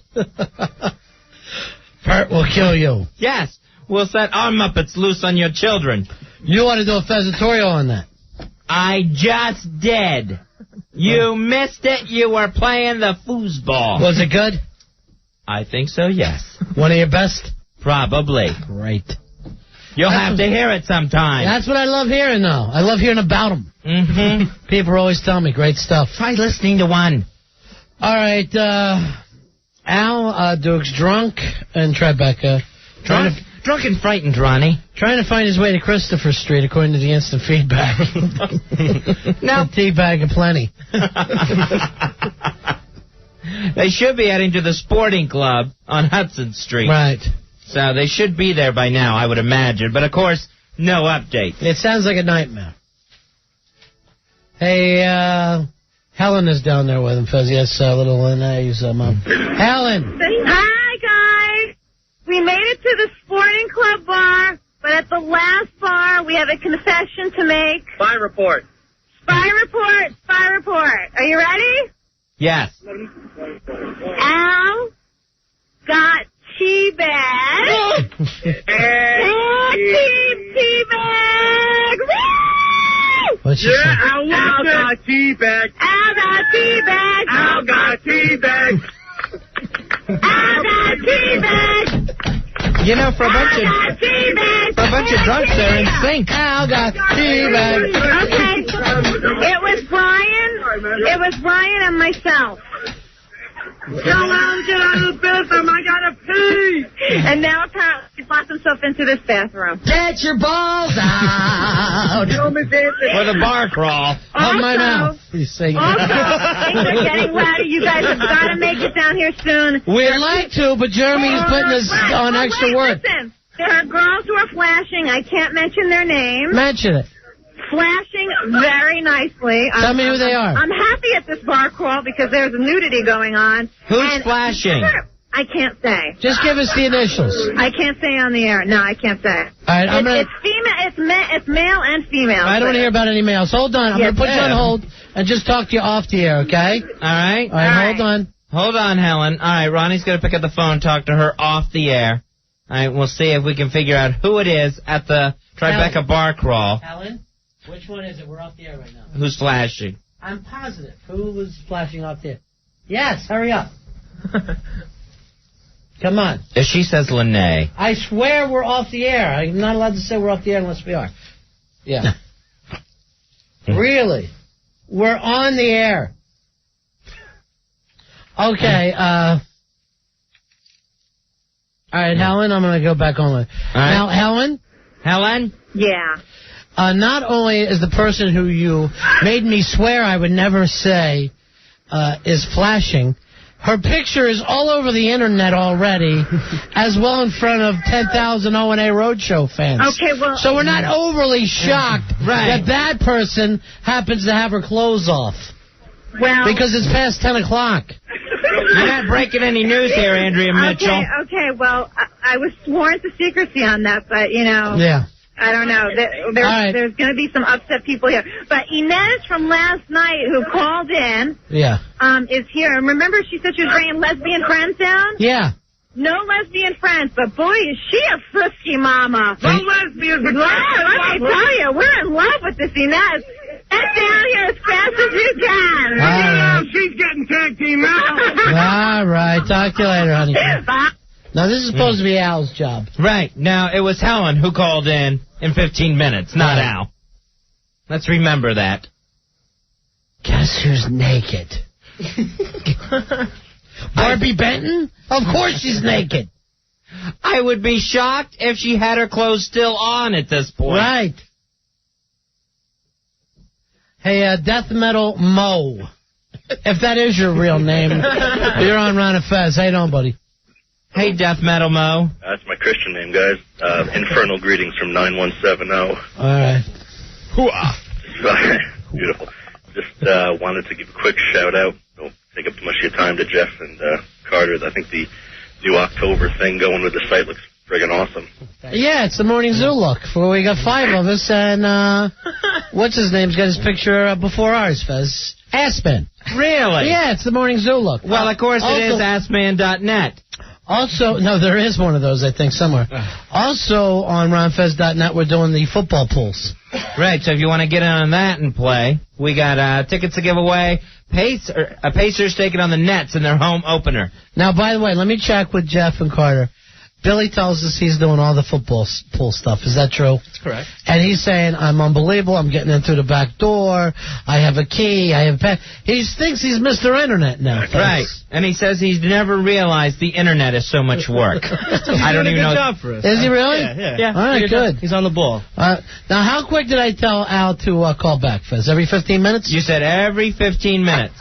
Bert will kill you. Yes. We'll set our Muppets loose on your children. You want to do a Fezzatorial on that? I just did. You missed it. You were playing the foosball. Was it good? I think so, yes. One of your best? Probably. Great. You'll have to hear it sometime. That's what I love hearing, though. I love hearing about them. Mm-hmm. People always tell me great stuff. Try listening to one. All right, Al, Duke's drunk in Tribeca. Drunk and frightened, Ronnie. Trying to find his way to Christopher Street, according to the instant feedback. No. Teabag aplenty. They should be heading to the sporting club on Hudson Street. Right. So they should be there by now, I would imagine. But, of course, no update. It sounds like a nightmare. Hey, Helen is down there with him, Fez. Yes, little Lene's mom. Helen! Hi, guys! We made it to the sporting club bar, but at the last bar, we have a confession to make. Spy report. Spy report, spy report. Are you ready? Yes. Al got teabag. Teabag. What's she Yeah, saying? Al got teabag. Al got teabag. Al got teabag. Al got teabag. You know, for a bunch of drunks, they're in sync. Al got teabag. Okay. It was Brian and myself. Tell Al to get out of the bathroom. I gotta pee. And now apparently he's locked himself into this bathroom. Get your balls out. With a bar crawl. Of my mouth. He's saying. Also, things are getting rowdy. You guys have got to make it down here soon. We'd like to, but Jeremy's putting us on extra work. Listen, there are girls who are flashing. I can't mention their names. Mention it. Flashing very nicely. Tell me who they are. I'm happy at this bar crawl because there's a nudity going on. Who's flashing? I can't say. Just give us the initials. I can't say on the air. No, I can't say. All right, It's female. It's male and female. I don't want to hear about any males. Hold on. I'm going to put you on hold and just talk to you off the air, okay? All right. All right, hold on. Hold on, Helen. All right, Ronnie's going to pick up the phone and talk to her off the air. All right, we'll see if we can figure out who it is at the Tribeca bar crawl. Helen? Which one is it? We're off the air right now. Who's flashing? I'm positive. Who was flashing off the air? Yes, hurry up. Come on. If she says Lene. I swear we're off the air. I'm not allowed to say we're off the air unless we are. Yeah. Really? We're on the air. Okay, all right, Helen, I'm going to go back on. Now, Helen? Helen? Yeah. Not only is the person who you made me swear I would never say is flashing, her picture is all over the internet already, as well in front of 10,000 O&A Roadshow fans. Okay, well... So we're not overly shocked that person happens to have her clothes off. Well... Because it's past 10 o'clock. You're not breaking any news here, Andrea Mitchell. Okay, well, I was sworn to secrecy on that, but, you know... Yeah. I don't know. There's going to be some upset people here. But Inez from last night, who called in, is here. And remember she said she was bringing lesbian friends down? Yeah. No lesbian friends, but boy, is she a frisky mama. No lesbians. Let me tell you, we're in love with this Inez. Get down here as fast as you can. She's getting tag team now. All right. Talk to you later, honey. Bye. Now, this is supposed to be Al's job. Right. Now, it was Helen who called in 15 minutes, not Al. Let's remember that. Guess who's naked? Barbie Benton? Of course she's naked. I would be shocked if she had her clothes still on at this point. Right. Hey, Death Metal Mo. If that is your real name, you're on Ron and Fez. How you doing, buddy? Hey, Death Metal Mo. That's my Christian name, guys. Infernal greetings from 9170. All right. Hooah. Beautiful. Just wanted to give a quick shout-out. Don't take up too much of your time to Jeff and Carter. I think the new October thing going with the site looks friggin' awesome. Yeah, it's the Morning Zoo look. We got 5 of us, and what's his name's got his picture before ours, Fez. Assman. Really? Yeah, it's the Morning Zoo look. Well, of course it is assman.net. Also, no, there is one of those, I think, somewhere. Also, on ronfez.net, we're doing the football pools. Right, so if you want to get in on that and play, we got tickets to give away. Pacers taking on the Nets in their home opener. Now, by the way, let me check with Jeff and Carter. Billy tells us he's doing all the football pool stuff. Is that true? That's correct. And he's saying, I'm unbelievable. I'm getting in through the back door. I have a key. I have he thinks he's Mr. Internet now. Right. And he says he's never realized the Internet is so much work. I don't even know. Good job for us. Is he really? Yeah. All right, good. He's on the ball. Now, how quick did I tell Al to call back, Fez? Every 15 minutes? You said every 15 minutes.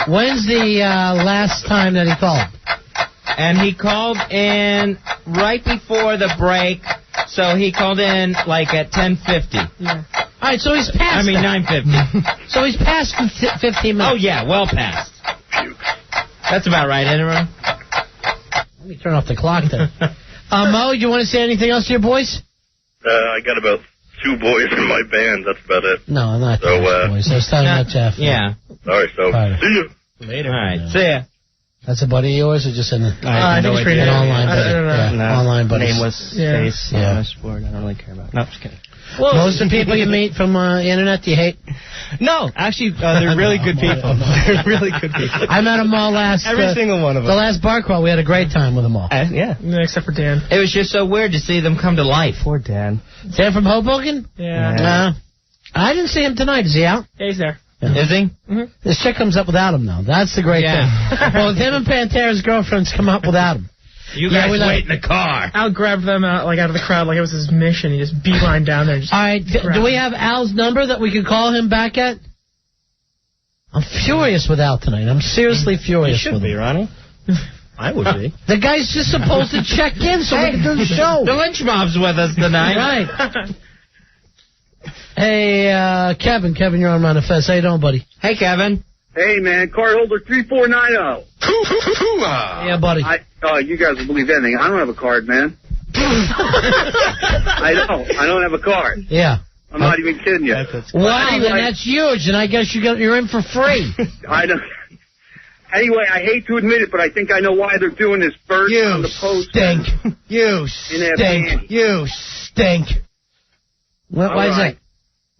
When's the last time that he called? And he called in right before the break, so he called in like at 10:50. Yeah. All right, so he's past. 9:50. So he's past 15 minutes. Oh yeah, well past. That's about right, isn't it, Ron? Let me turn off the clock then. Mo, you want to say anything else to your boys? I got about 2 boys in my band. That's about it. No, not So, boys. I was talking about Jeff. Yeah. All right, so see you. Later. All right, see ya. That's a buddy of yours, or just in the I think it's pretty an online buddy? I don't know. Yeah, online buddy. Nameless face. Yeah. Sport. I don't really care about. No, just kidding. Well, most of the people you meet from the internet, do you hate? No, actually, they're really good people. They're really good people. I met them all last. Every single one of them. The last bar crawl, we had a great time with them all. Yeah. Except for Dan. It was just so weird to see them come to life. Poor Dan. Dan from Hoboken? Yeah. I didn't see him tonight. Is he out? Yeah, he's there. Is he? Mm-hmm. This chick comes up without him, though. That's the great thing. Well, him and Pantera's girlfriends come up without him. You guys wait in the car. Al grabbed them out of the crowd like it was his mission. He just beelined down there. All right, do we have Al's number that we could call him back at? I'm furious with Al tonight. I'm seriously furious with him. You should be, Ronnie. I would be. The guy's just supposed to check in so we can do the show. The lynch mob's with us tonight. Right. Hey, Kevin. Kevin, you're on Ron and Fez. How you doing, buddy? Hey, Kevin. Hey, man, card holder 3490. Yeah, buddy. You guys will believe anything. I don't have a card, man. I don't have a card. Yeah. I'm not even kidding you. Wow, anyway, then that's huge, and I guess you're in for free. I don't. Anyway, I hate to admit it, but I think I know why they're doing this. Bird on the post. Stink. You stink. You stink. Why is that?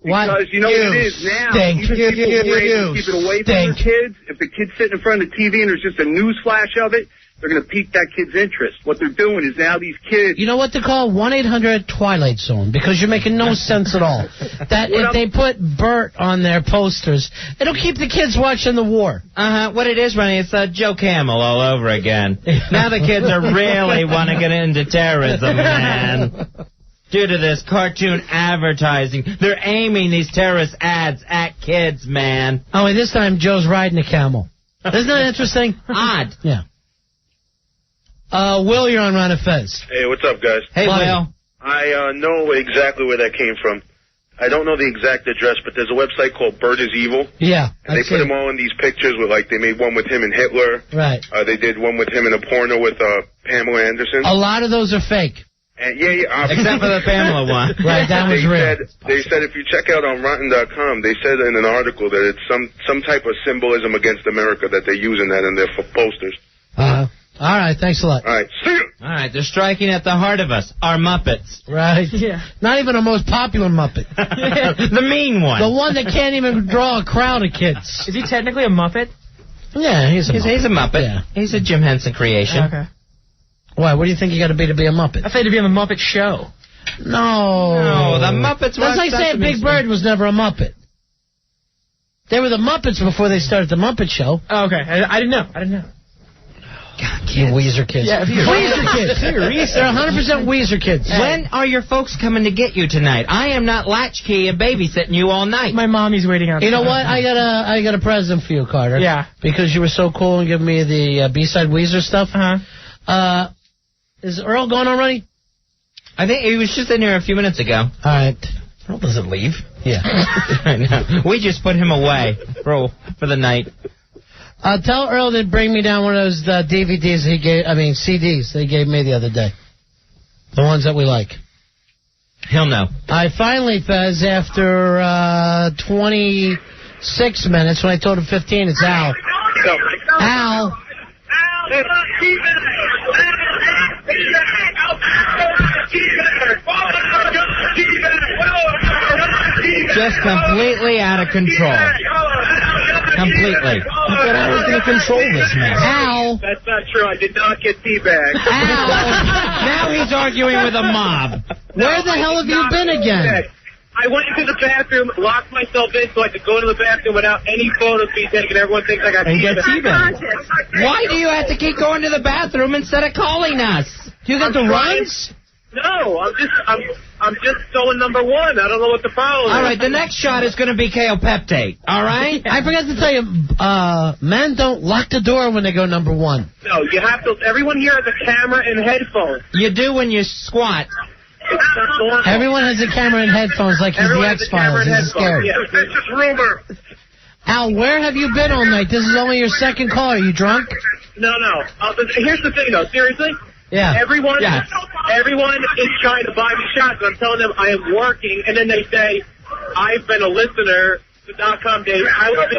Because you know what it is now. Stink. Even people raise keep it away from their kids. If the kid's sitting in front of the TV and there's just a news flash of it, they're going to pique that kid's interest. What they're doing is now these kids... You know what to call 1-800-Twilight Zone, because you're making no sense at all. That if they put Bert on their posters, it'll keep the kids watching the war. What it is, Ronnie, it's Joe Camel all over again. Now the kids are really want to get into terrorism, man. Due to this cartoon advertising, they're aiming these terrorist ads at kids, man. Oh, and this time Joe's riding a camel. Isn't that interesting? Odd. Yeah. Will, you're on Ron and Fez. Hey, what's up, guys? Hey, Will. I know exactly where that came from. I don't know the exact address, but there's a website called Bird is Evil. Yeah. And they put him all in these pictures with, they made one with him and Hitler. Right. They did one with him in a porno with Pamela Anderson. A lot of those are fake. And except for the Pamela one. Right, that was real. They said if you check out on Rotten.com, they said in an article that it's some type of symbolism against America that they're using that in their posters. All right, thanks a lot. All right, see you. All right, they're striking at the heart of us, our Muppets. Right. Yeah. Not even our most popular Muppet. The mean one. The one that can't even draw a crowd of kids. Is he technically a Muppet? Yeah, he's a Muppet. Yeah. He's a Jim Henson creation. Okay. Why? What do you think you got to be a Muppet? I thought to be on the Muppet Show. No, the Muppets. That's like saying Big Bird was never a Muppet. They were the Muppets before they started the Muppet Show. Oh, okay. I didn't know. God, you Weezer kids. Yeah, Weezer kids. They're 100% Weezer kids. When are your folks coming to get you tonight? I am not latchkey and babysitting you all night. My mommy's waiting outside. You know what? I got a present for you, Carter. Yeah. Because you were so cool and giving me the B-side Weezer stuff. Is Earl gone already? I think he was just in here a few minutes ago. All right. Earl doesn't leave. Yeah. I know. We just put him away for the night. Tell Earl to bring me down one of those CDs they gave me the other day. The ones that we like. He'll know. I finally, Fez, after 26 minutes, when I told him 15, it's Al. Al. Just completely out of control. Completely. I thought I was going to control this man. Al. That's not true. I did not get teabagged. Al. Now he's arguing with a mob. Where the hell have you been again? I went into the bathroom, locked myself in so I could go to the bathroom without any photos being taken. Everyone thinks I got teabagged. Why do you have to keep going to the bathroom instead of calling us? You got the runs? No, I'm just going number one. I don't know what the problem is. All right, the next shot is going to be kaopeptate. All right? I forgot to tell you, men don't lock the door when they go number one. No, you have to. Everyone here has a camera and headphones. You do when you squat. Everyone has a camera and headphones like he's the X-Files. He's scared. Yeah, that's just rumor. Al, where have you been all night? This is only your second call. Are you drunk? No. Here's the thing, though. Seriously? Yeah. Everyone is trying to buy me shots, and I'm telling them I am working, and then they say, I've been a listener to .com days. I would be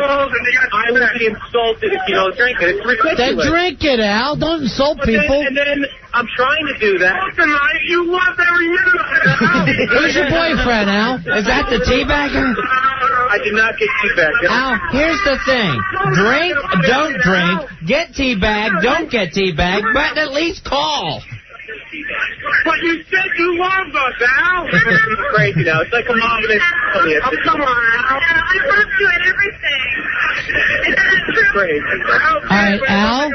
insulted if you don't drink it. It's ridiculous. Then drink it, Al. Don't insult people. And then I'm trying to do that. Tonight, you love every minute of it. Who's your boyfriend, Al? Is that the teabagger? I did not get teabagged. Al, here's the thing. Drink, don't drink. Get teabagged, don't get teabagged, but at least call. But you said you loved us, Al. It's crazy now. It's like a mom and come on, Al. I love you and everything. It's crazy. All right, Al.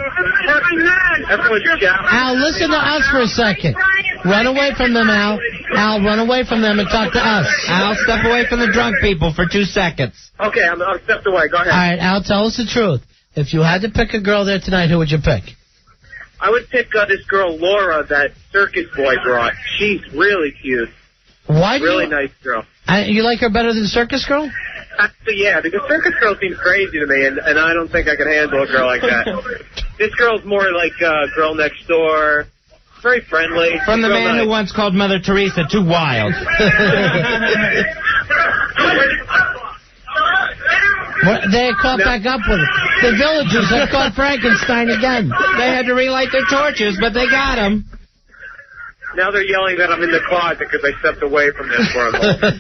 Everyone's shouting. Al, listen to us for a second. Run away from them, Al. Al, run away from them and talk to us. Al, step away from the drunk people for 2 seconds. Okay, I'm stepped away. Go ahead. All right, Al, tell us the truth. If you had to pick a girl there tonight, who would you pick? I would pick this girl, Laura, that circus boy brought. She's really cute. Why? Really nice girl. You like her better than Circus Girl? Actually, yeah, because Circus Girl seems crazy to me, and I don't think I could handle a girl like that. This girl's more like Girl Next Door. Very friendly. From the man who once called Mother Teresa too wild. They caught back up with it. The villagers have caught Frankenstein again. They had to relight their torches, but they got him. Now they're yelling that I'm in the closet because I stepped away from them for a moment.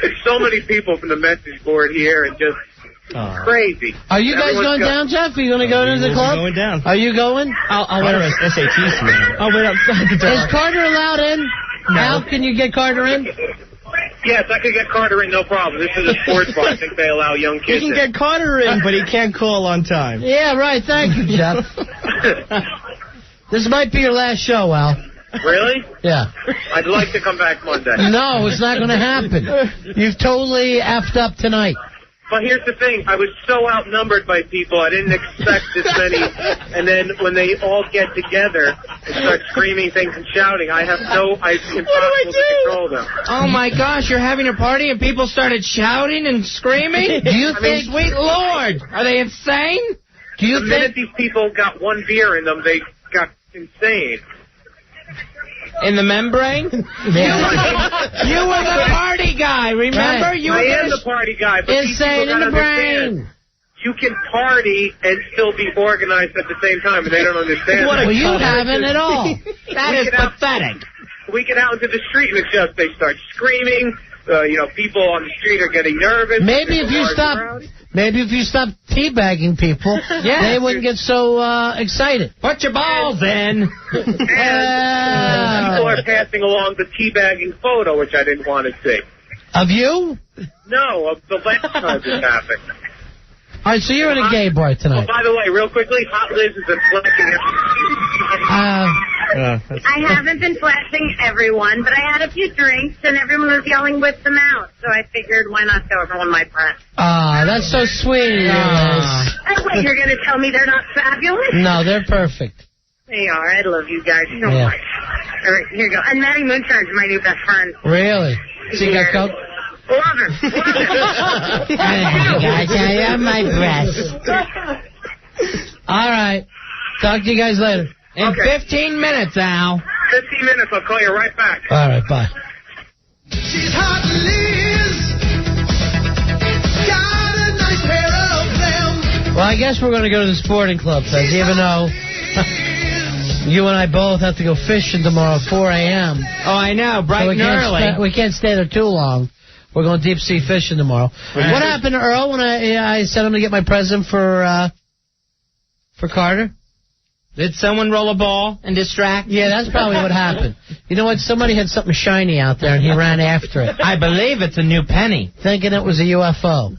There's so many people from the message board here and just crazy. Are you guys going down, Jeff? Are you going to go to the club? Going down. Are you going? I'll wear a SAT suit. I'll wait outside the door. Is Carter allowed in? No. Al, can you get Carter in? Yes, I could get Carter in, no problem. This is a sports bar. I think they allow young He kids can in. get Carter in, but he can't call on time. Yeah, right. Thank you, Jeff. This might be your last show, Al. Really? Yeah. I'd like to come back Monday. No, it's not going to happen. You've totally effed up tonight. But here's the thing. I was so outnumbered by people. I didn't expect this many. And then when they all get together and start screaming things and shouting, it's impossible to control them. Oh, my gosh, you're having a party and people started shouting and screaming? Do you think... Sweet Lord, are they insane? Do you the minute these people got one beer in them, they got insane. In the membrane? Yeah. You were the party guy, remember? Right. You were I am the party guy, but these insane people in the understand. brain. You can party and still be organized at the same time, and they don't understand. Well, you haven't at all. That is pathetic. We get out into the street, and it's just they start screaming. People on the street are getting nervous. Maybe if you stop teabagging people, they wouldn't get so excited. Put your balls in. And people are passing along the teabagging photo, which I didn't want to see. Of you? No, of the last time this happened. All right, so you're in a gay bar tonight. Oh, by the way, real quickly, Hot Liz has been flashing I haven't been flashing everyone, but I had a few drinks, and everyone was yelling, whip them out. So I figured, why not show everyone my press? That's so sweet. Wait, you're going to tell me they're not fabulous? No, they're perfect. They are. I love you guys so much. All right, here you go. And Maddie Moonshine's my new best friend. Really? She got coke? Love her. I have my breath. All right. Talk to you guys later. In 15 minutes, Al. 15 minutes. I'll call you right back. All right, bye. She's hot, Liz. Got a nice pair of them. Well, I guess we're going to go to the sporting club, Fez, even though you and I both have to go fishing tomorrow at 4 a.m. Oh, I know, bright and early. We can't stay there too long. We're going deep sea fishing tomorrow. Right. What happened to Earl when I sent him to get my present for Carter? Did someone roll a ball and distract? Yeah, that's probably what happened. You know what? Somebody had something shiny out there, and he ran after it. I believe it's a new penny. Thinking it was a UFO.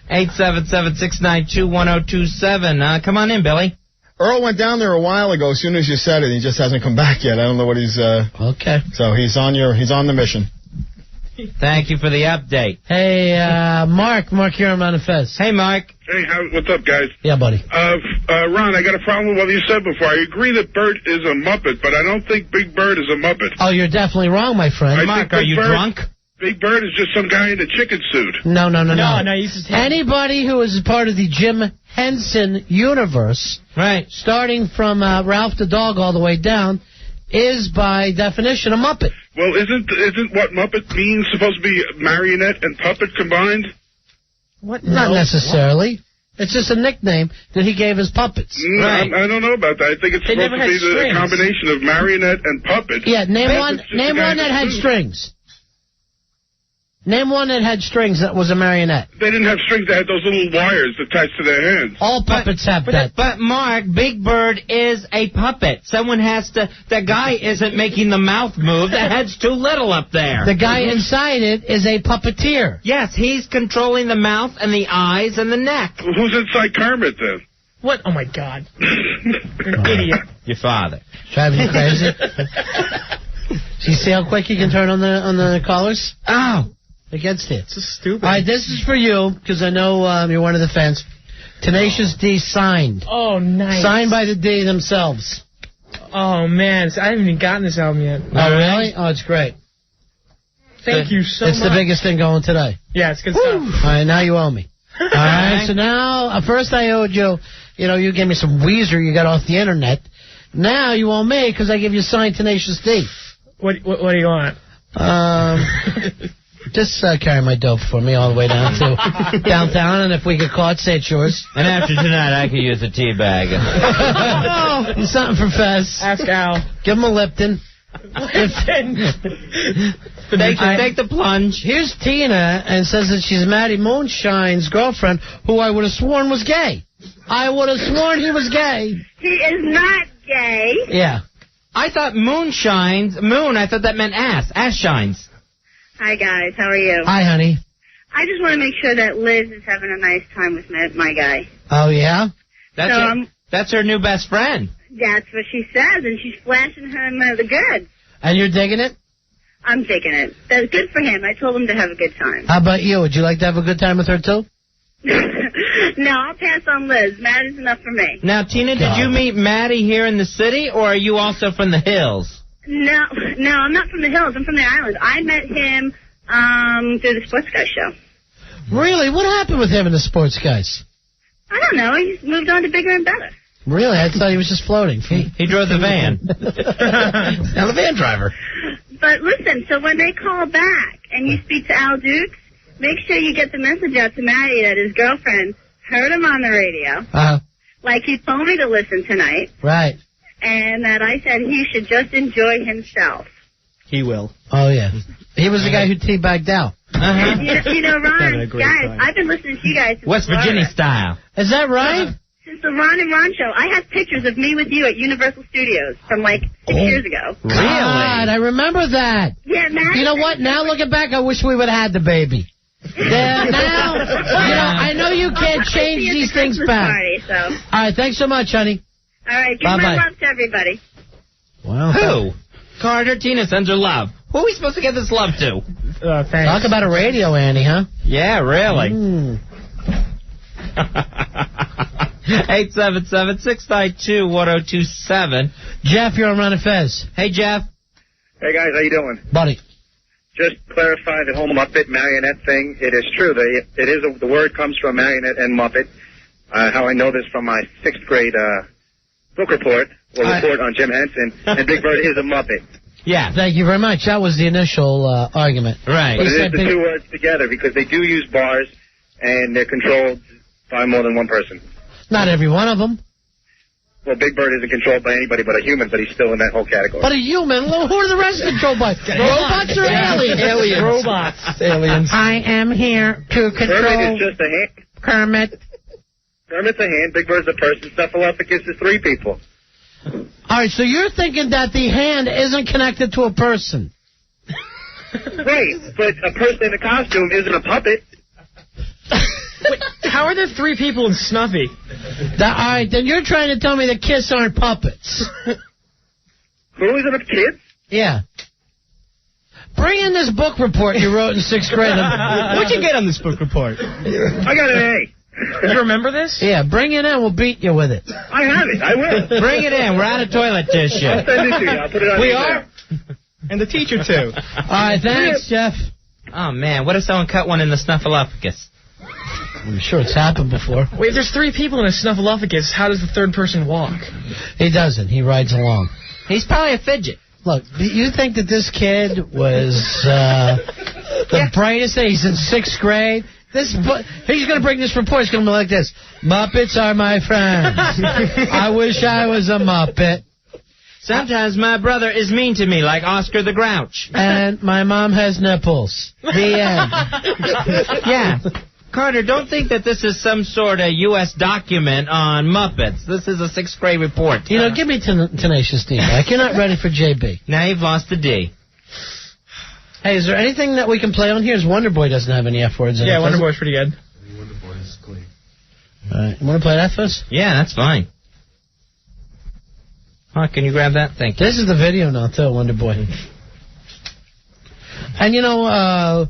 877-692-1027. Come on in, Billy. Earl went down there a while ago. As soon as you said it, he just hasn't come back yet. I don't know what he's. Okay. So he's on the mission. Thank you for the update. Hey, Mark, you're on Ron and Fez. Hey, Mark. Hey, what's up, guys? Yeah, buddy. Ron, I got a problem with what you said before. I agree that Bert is a Muppet, but I don't think Big Bird is a Muppet. Oh, you're definitely wrong, my friend. Mark, are you drunk? Big Bird is just some guy in a chicken suit. No. He's Anybody who is part of the Jim Henson universe, right, starting from Ralph the dog all the way down, is by definition a Muppet. Well, isn't what Muppet means supposed to be marionette and puppet combined? What? Not necessarily. It's just a nickname that he gave his puppets. Right. I don't know about that. I think it's supposed to be the combination of marionette and puppet. Yeah, name one that had strings. Name one that had strings that was a marionette. They didn't have strings. They had those little wires attached to their hands. All puppets have that. But, Mark, Big Bird is a puppet. Someone has to... The guy isn't making the mouth move. The head's too little up there. The guy inside it is a puppeteer. Yes, he's controlling the mouth and the eyes and the neck. Well, who's inside Kermit, then? What? Oh, my God. You're an idiot. Your father. Driving you crazy? Do you see how quick you can turn on the callers? Oh. Against it. This is stupid. All right, this is for you, because I know you're one of the fans. Tenacious D signed. Oh, nice. Signed by the D themselves. Oh, man. I haven't even gotten this album yet. Oh, really? Oh, it's great. Thank you so much. It's the biggest thing going today. Yeah, it's good stuff. All right, now you owe me. All right, so now, first I owed you, you gave me some Weezer you got off the internet. Now you owe me because I give you signed Tenacious D. What do you want? Just carry my dope for me all the way down to downtown, and if we get caught, say it's yours. And after tonight, I could use a tea bag. Something for Fez. Ask Al. Give him a Lipton. Take the plunge. Here's Tina, and says that she's Matty Moonshine's girlfriend, who I would have sworn was gay. I would have sworn he was gay. He is not gay. Yeah. I thought moonshines, I thought that meant ass. Ass shines. Hi, guys. How are you? Hi, honey. I just want to make sure that Liz is having a nice time with my guy. Oh, yeah? That's her new best friend. That's what she says, and she's flashing him the goods. And you're digging it? I'm digging it. That's good for him. I told him to have a good time. How about you? Would you like to have a good time with her, too? No, I'll pass on Liz. Matt is enough for me. Now, Tina, did you meet Maddie here in the city, or are you also from the hills? No, I'm not from the hills. I'm from the island. I met him through the Sports Guys show. Really? What happened with him and the Sports Guys? I don't know. He's moved on to bigger and better. Really? I thought he was just floating. He drove the van. Now the van driver. But listen, so when they call back and you speak to Al Dukes, make sure you get the message out to Matty that his girlfriend heard him on the radio. Uh-huh. Like he told me to listen tonight. Right. And that I said he should just enjoy himself. He will. Oh, yeah. He was the guy who teabagged out. Uh-huh. You know, Ron, guys, I've been listening to you guys since West Virginia style. Is that right? Since the Ron and Ron show. I have pictures of me with you at Universal Studios from like 6 years ago. Really? God, I remember that. Yeah, Matt. You know what? Now looking back, I wish we would have had the baby. Yeah, now, I know you can't change these things back. Party, so. All right, thanks so much, honey. All right, give Bye-bye. my love to everybody. Wow. Who? Carter, Tina sends her love. Who are we supposed to get this love to? Thanks. Talk about a radio, Annie, huh? Yeah, really. 877-692-1027. Jeff, you're on Ron and Fez. Hey, Jeff. Hey, guys, how you doing? Buddy. Just clarify the whole Muppet marionette thing. It is true. The word comes from marionette and Muppet. How I know this from my 6th grade book report on Jim Henson. And Big Bird is a Muppet. Yeah. Thank you very much. That was the initial argument. Right. But it is the two words together because they do use bars and they're controlled by more than one person. Not every one of them. Well, Big Bird isn't controlled by anybody but a human, but he's still in that whole category. But a human? Who are the rest controlled by? Robots or aliens? Aliens. Robots. Aliens. I am here to control Kermit is just a hand. Kermit. Kermit's a hand. Big Bird's a person. Snuffleupagus is 3 people. All right, so you're thinking that the hand isn't connected to a person. Right, but a person in a costume isn't a puppet. Wait, how are there 3 people in Snuffy? All right, then you're trying to tell me the Kiss aren't puppets. Movies are the kids? Yeah. Bring in this book report you wrote in 6th grade. What'd you get on this book report? I got an A. You remember this? Yeah, bring it in. We'll beat you with it. I have it. I will. Bring it in. We're out of toilet tissue. I'll send it to you. I'll put it on We the are? And the teacher, too. All right, thanks, Jeff. Oh, man. What if someone cut one in the snuffleupagus? I'm sure it's happened before. Wait, if there's 3 people in a snuffleupagus, how does the 3rd person walk? He doesn't. He rides along. He's probably a fidget. Look, do you think that this kid was the brightest thing? He's in 6th grade. He's going to bring this report. It's going to be like this. Muppets are my friends. I wish I was a Muppet. Sometimes my brother is mean to me, like Oscar the Grouch. And my mom has nipples. The end. Yeah. Carter, don't think that this is some sort of U.S. document on Muppets. This is a 6th grade report. You know, give me Tenacious D back. You're not ready for JB. Now you've lost the D. Hey, is there anything that we can play on here? Wonder Boy doesn't have any F words in it. Yeah, Wonder Boy's pretty good. Wonder Boy is clean. All right. You want to play that first? Yeah, that's fine. Huh, can you grab that? Thank you. This is the video now, too, Wonder Boy. And, you know,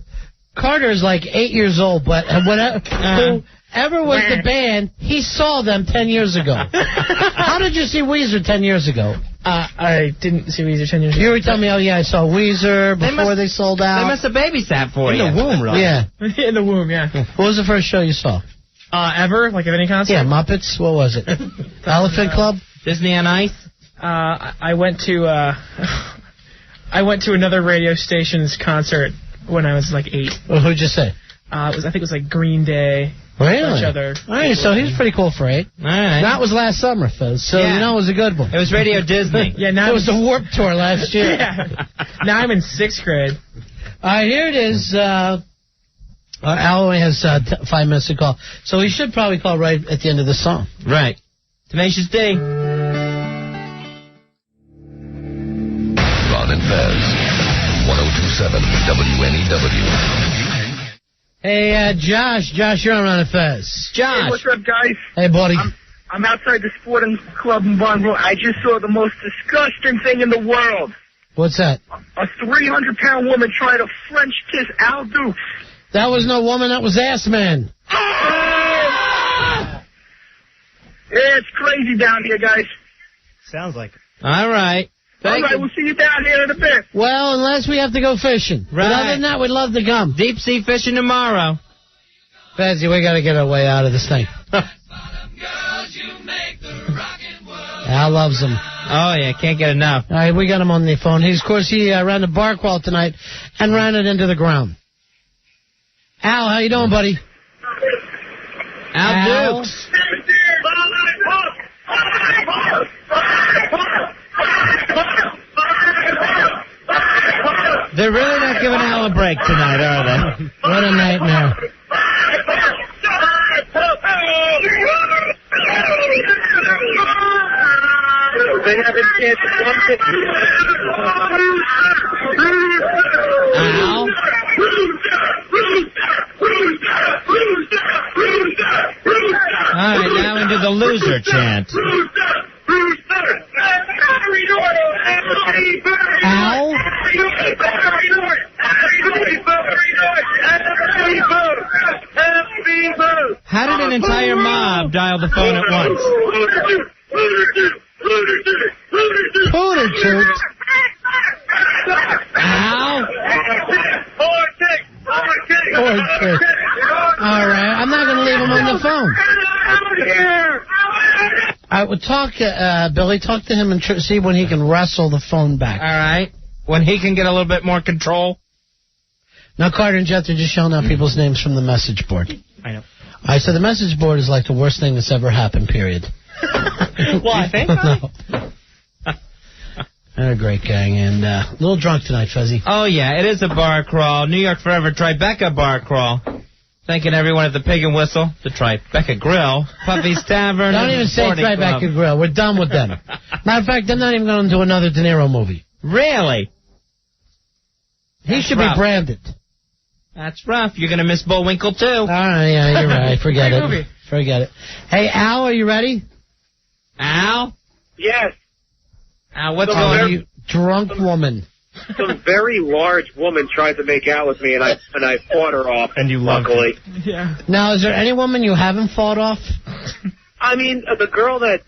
Carter is like 8 years old, but whoever was the band, he saw them 10 years ago. How did you see Weezer 10 years ago? I didn't see Weezer 10 years ago. You were telling me, oh, yeah, I saw Weezer before they sold out. They must have babysat for you. In the womb, right? Yeah. In the womb, yeah. What was the first show you saw? Ever? Like of any concert? Yeah, Muppets. What was it? Elephant Club? Disney on Ice? I went to another radio station's concert when I was like 8. Well, who'd you say? I think it was like Green Day. Really? A bunch of other. All right, so he's pretty cool for 8. All right. That was last summer, Fez, so you know it was a good one. It was Radio Disney. Yeah, now it was the Warp Tour last year. Yeah. Now I'm in 6th grade. All right, here it is. Al only has 5 minutes to call, so he should probably call right at the end of the song. Right. Tenacious D. Ron and Fez, 102.7 WNEW. Hey, Josh, you're on Ron and Fez. Josh. Hey, what's up, guys? Hey, buddy. I'm outside the sporting club in Barnwell. I just saw the most disgusting thing in the world. What's that? A 300-pound woman tried to French kiss Al Dukes. That was no woman, that was Ass Man. It's crazy down here, guys. Sounds like it. All right. All right, we'll see you down here in a bit. Well, unless we have to go fishing. Right. But other than that, we'd love to come. Deep sea fishing tomorrow. Fezzy, we got to get our way out of this thing. Al loves them. Oh, yeah, can't get enough. All right, we got him on the phone. He ran the bar crawl tonight and ran it into the ground. Al, how you doing, buddy? Al Dukes. They're really not giving Al a break tonight, are they? What a nightmare. They have a chance to bump it. Al? All right, now into the loser chant. Al? How did an entire mob dial the phone at once? Pooter toot. Al? All right, I'm not going to leave him on the phone. I would talk to Billy, talk to him and see when he can wrestle the phone back. All right. When he can get a little bit more control. Now, Carter and Jeff are just showing out people's names from the message board. I know. All right, so the message board is like the worst thing that's ever happened, period. Why? No. They're a great gang, and a little drunk tonight, Fuzzy. Oh, yeah, it is a bar crawl. New York Forever Tribeca bar crawl. Thanking everyone at the Pig and Whistle, the Tribeca Grill, Puffy's Tavern. Don't even say Tribeca Grill. We're done with them. Matter of fact, they're not even going to do another De Niro movie. Really? He should be branded. That's rough. You're going to miss Bullwinkle, too. All right, yeah, you're right. Forget Great it. movie. Forget it. Hey, Al, are you ready? Al? Yes. Al, what's going on? You drunk woman. Some very large woman tried to make out with me, and I fought her off. And you luckily. Yeah. Now, is there any woman you haven't fought off? I mean, the girl that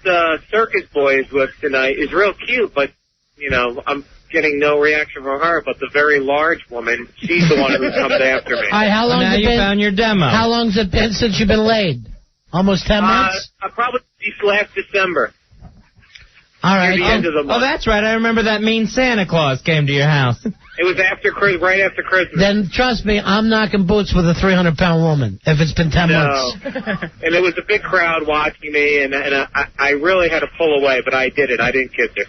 Circus Boy is with tonight is real cute, but, you know, I'm getting no reaction from her. But the very large woman, she's the one who comes after me. All right, how long now has it you been? found your demo. How long's it been since you've been laid? Almost 10 months? Probably last December. All right. Near the end of the month. Oh, that's right. I remember that mean Santa Claus came to your house. It was right after Christmas. Then, trust me, I'm knocking boots with a 300-pound woman if it's been 10 months. And it was a big crowd watching me, and I really had to pull away, but I did it. I didn't kiss her.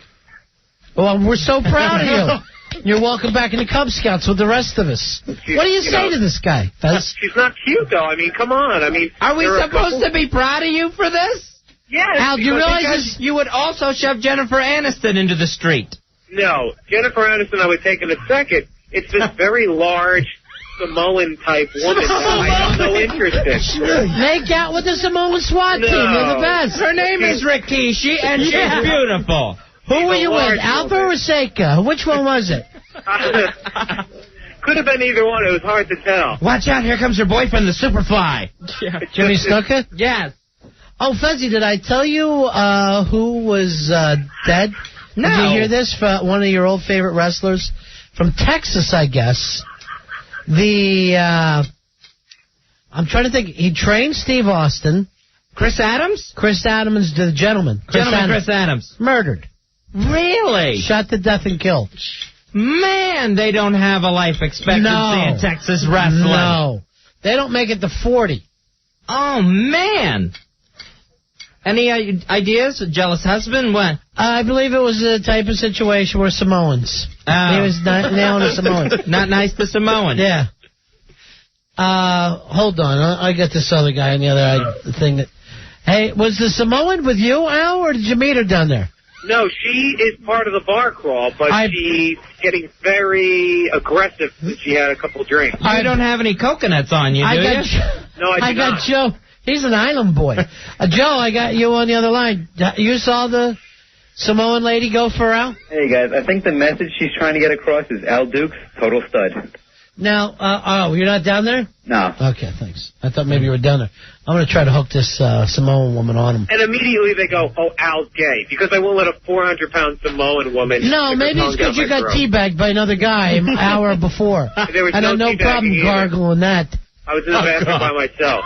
Well, we're so proud of you. You're welcome back in the Cub Scouts with the rest of us. What do you say to this guy, Fez? She's not cute, though. I mean, come on. I mean, are we supposed to be proud of you for this? Yes. Al, do you realize you would also shove Jennifer Aniston into the street? No. Jennifer Aniston I would take in a second. It's this very large Samoan-type woman that I have no interest in. Make out with the Samoan SWAT team. They're the best. Her name is Rikishi, and she's beautiful. Who were you with, Alpha or Seika? Which one was it? Could have been either one. It was hard to tell. Watch out. Here comes her boyfriend, the Superfly. Yeah. Jimmy Snuka? Yes. Oh, Fezzy, did I tell you who was dead? No. Did you hear this? For one of your old favorite wrestlers from Texas, I guess. I'm trying to think. He trained Steve Austin. Chris Adams? Chris Adams, the gentleman. Chris Adams. Murdered. Really? Shot to death and killed. Man, they don't have a life expectancy in Texas wrestling. No. They don't make it to 40. Oh, man. Any ideas? A jealous husband? What? I believe it was the type of situation where Samoans. He was nailing a Samoan. Not nice to Samoan. Yeah. Hold on. I got this other guy on the other thing. Hey, was the Samoan with you, Al, or did you meet her down there? No, she is part of the bar crawl, but she's getting very aggressive since she had a couple drinks. You don't have any coconuts on you, do you? No, I do not. got Joe. He's an island boy. Joe, I got you on the other line. You saw the Samoan lady go for Al? Hey, guys, I think the message she's trying to get across is Al Dukes, total stud. Now, you're not down there? No. Okay, thanks. I thought maybe you were down there. I'm going to try to hook this Samoan woman on him. And immediately they go, oh, Al's gay, because I won't let a 400-pound Samoan woman... No, maybe it's because you got teabagged by another guy an hour before. There was I had no problem gargling that. I was in the bathroom by myself.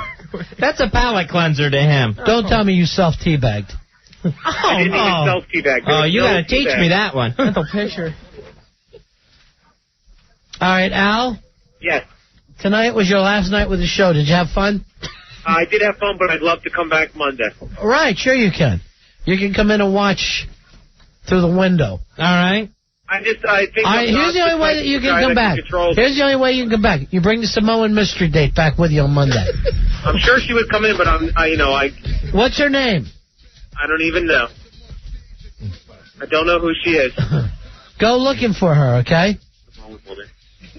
That's a palate cleanser to him. Don't tell me you self-teabagged. I didn't even self-teabag. Oh, you got to teach me that one. Mental picture. All right, Al? Yes. Tonight was your last night with the show. Did you have fun? I did have fun, but I'd love to come back Monday. Right, sure you can. You can come in and watch through the window. All right? I think... All right, here's the only way that you can come back. Here's the only way you can come back. You bring the Samoan mystery date back with you on Monday. I'm sure she would come in, but What's her name? I don't even know. I don't know who she is. Go looking for her, okay?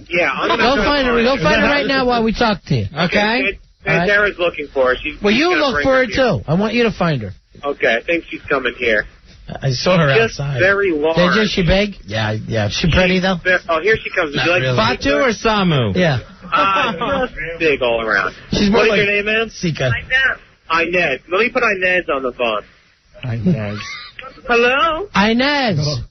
Yeah, I'm gonna go find her. Go find her right now while we talk to you. Okay? Sarah's looking for her. Well, you look for her too. I want you to find her. Okay, I think she's coming here. I saw her outside. Very large. Is she big? Yeah. She pretty though? Oh, here she comes. Not really. Fatu or Samu? Yeah. Just big all around. She's what is like your name, man? Sika. Inez. Let me put Inez on the phone. Inez. Hello? Inez.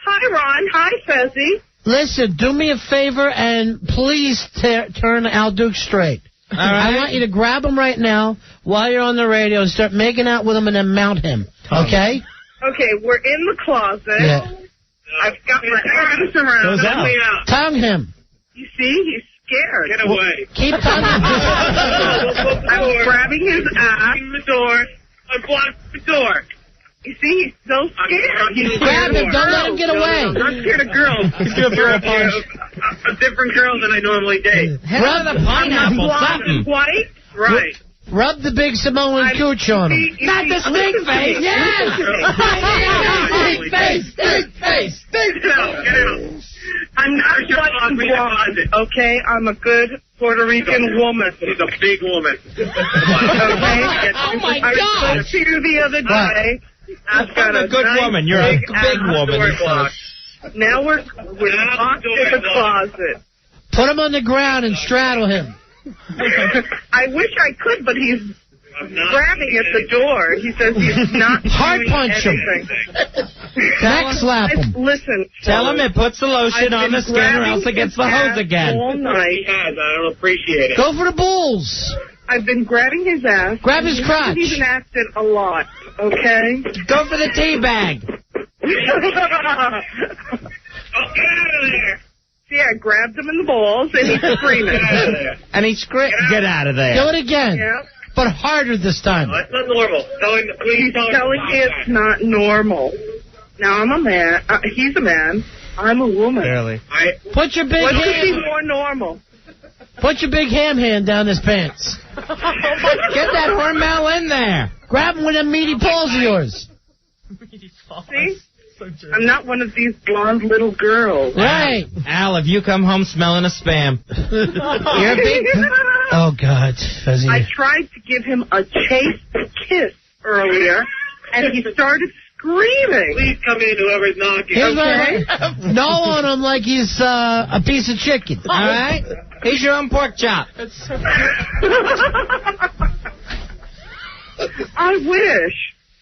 Hi, Ron. Hi, Fezzy. Listen, do me a favor and please turn Al Duke straight. All right. I want you to grab him right now while you're on the radio and start making out with him and then mount him. Okay? Okay, we're in the closet. Yeah. I've got my arms around him. Tongue him. You see? He's scared. Get away. Keep tonguing him. I'm grabbing his ass. Open the door. Unblock the door. You see, he's so scared. Grab him. Don't let him get away. I'm not scared of girls. He's going to throw a punch. A different girl than I normally date. Rub the pineapple. Blonde, white. Right. Rub the big Samoan cooch on him. Not the stink face. Yes. Stink face. Get out. I'm not fucking blonde, okay? I'm a good Puerto Rican woman. She's a big woman. Okay? Oh, my I God. was with you the other day. I've got a good woman. You're a big woman. Now we're locked in the closet. Put him on the ground and straddle him. I wish I could, but he's grabbing at the door. He says he's not Hard doing punch him. anything. Neck slap him. Listen. Tell him it puts the lotion I've on the been skin or else it grabbing gets the his hose ass again. all night. I don't appreciate it. Go for the bulls. I've been grabbing his ass. Grab his crotch. He's acted a lot, okay? Go for the tea bag. See, I grabbed him in the balls, and he's screaming. And he Get out of there. Do it again. Yeah. But harder this time. That's not normal. He's telling me it's not normal. Now, I'm a man. He's a man. I'm a woman. Barely. Put your big What could be hand. more normal? Put your big ham hand down his pants. Get that Hormel in there. Grab him with them meaty paws of yours. See? I'm not one of these blonde little girls. Right. Al, if you come home smelling of spam, you're a big... Oh, God. Fezzy. I tried to give him a chaste kiss earlier, and he started screaming. Please come in, whoever's knocking. Here's Okay. what- no on him like he's a piece of chicken. All right? He's your own pork chop. I wish.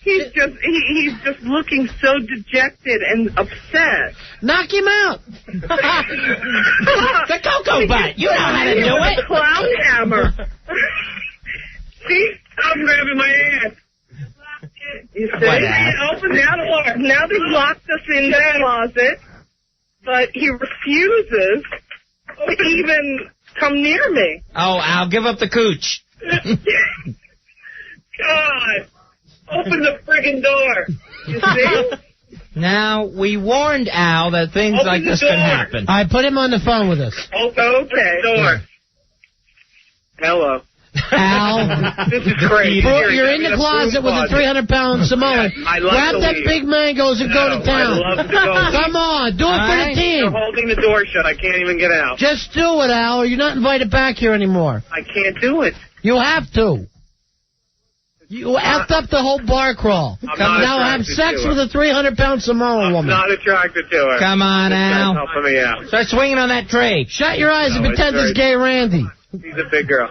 He's just looking so dejected and upset. Knock him out. The cocoa butt. You know how to do it. Clown hammer. See? I'm grabbing my ass. You see? What ass? Open now they've locked us in the closet, but he refuses to even come near me. Oh, Al, give up the cooch. God. Open the friggin' door. You see? Now, we warned Al that things Open like the this door. could happen. All right, put him on the phone with us. Open the door. Hello. Al. This is crazy. You're in the closet with a 300-pound Samoan. I love Grab to that leave. big mangoes and go to town. I love to go. Come on, do it for the They're team. holding the door shut. I can't even get out. Just do it, Al, or you're not invited back here anymore. I can't do it. You have to. You effed up the whole bar crawl. I'm not Now have attracted sex to with her. a 300-pound Samoan I'm woman. not attracted to her. Come on, This guy's Al. helping me out. Start swinging on that tray. Shut your eyes and No, pretend it's it's gay Randy. She's a big girl.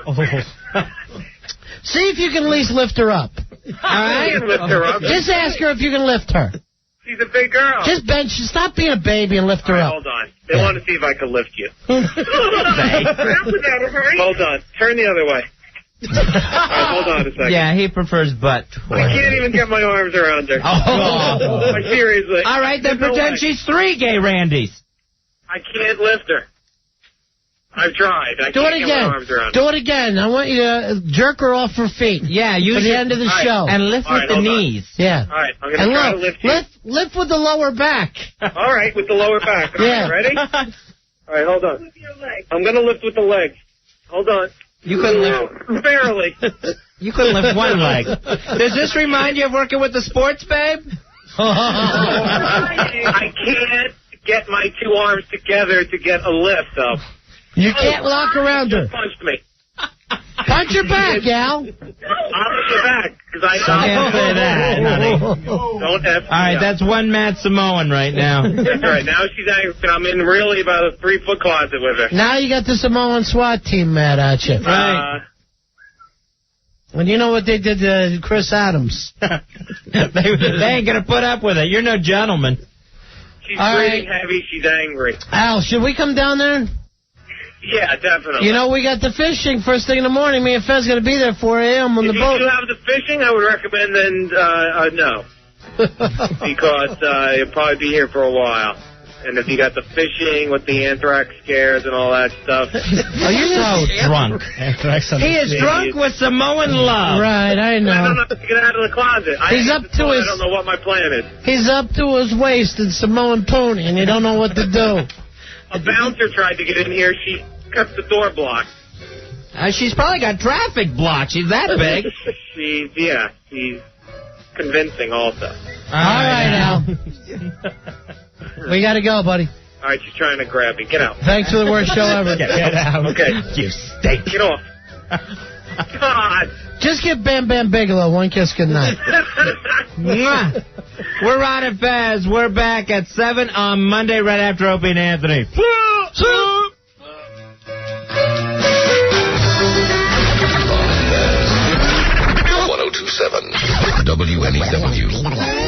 See if you can at least lift her up. All right? Lift her up. Just ask her if you can lift her. She's a big girl. Just bench. Stop being a baby and lift her All right, up. hold on. They want to see if I can lift you. Hold on. Turn the other way. All right, hold on a second. Yeah, he prefers butt. I can't even get my arms around her. Oh. Seriously. All right, then There's no pretend way. she's 3 gay Randys. I can't lift her. I've tried. I Do can't it get my again. arms around her. Do it again. I want you to jerk her off her feet. Yeah, For use the your- end of the All right. show. And lift All with right, the hold on. knees. Yeah. All right, I'm going And to try to look, lift you. lift with the lower back. All right, with the lower back. All Yeah. right, ready? All right, hold on. I'm going to lift with the leg. Hold on. You couldn't lift. Barely. You couldn't lift one leg. Does this remind you of working with the sports babe? I can't get my two arms together to get a lift up. You can't lock around her. Punched me. Punch her back, Al. I'll push her back. Cause I Can't say that, honey. Don't F All right, that's one mad Samoan right now. That's right. Now she's angry. I'm in really about a 3-foot closet with her. Now you got the Samoan SWAT team mad at you. And you know what they did to Chris Adams? they ain't gonna put up with it. You're no gentleman. She's All breathing right. heavy. She's angry. Al, should we come down there? Yeah, definitely. You know, we got the fishing first thing in the morning. Me and Fez going to be there 4 a.m. on the If boat. you do have the fishing, I would recommend then no. Because you'll probably be here for a while. And if you got the fishing with the anthrax scares and all that stuff. Oh, you're so drunk. He is drunk with Samoan love. Right, I I don't know. know how to get out of the closet. He's up to I his- don't know what my plan is. He's up to his waist in Samoan pony, and you don't know what to do. A bouncer tried to get in here. She kept the door blocked. She's probably got traffic blocked. She's that big. She's convincing also. All right, Al. We got to go, buddy. All right, she's trying to grab me. Get out. Thanks for the worst show ever. Get out. Okay. You stink. Get off. God. Just give Bam Bam Bigelow one kiss goodnight. Mwah. We're on it, Fez. We're back at 7 on Monday right after Opie and Anthony. 1027 WNEW.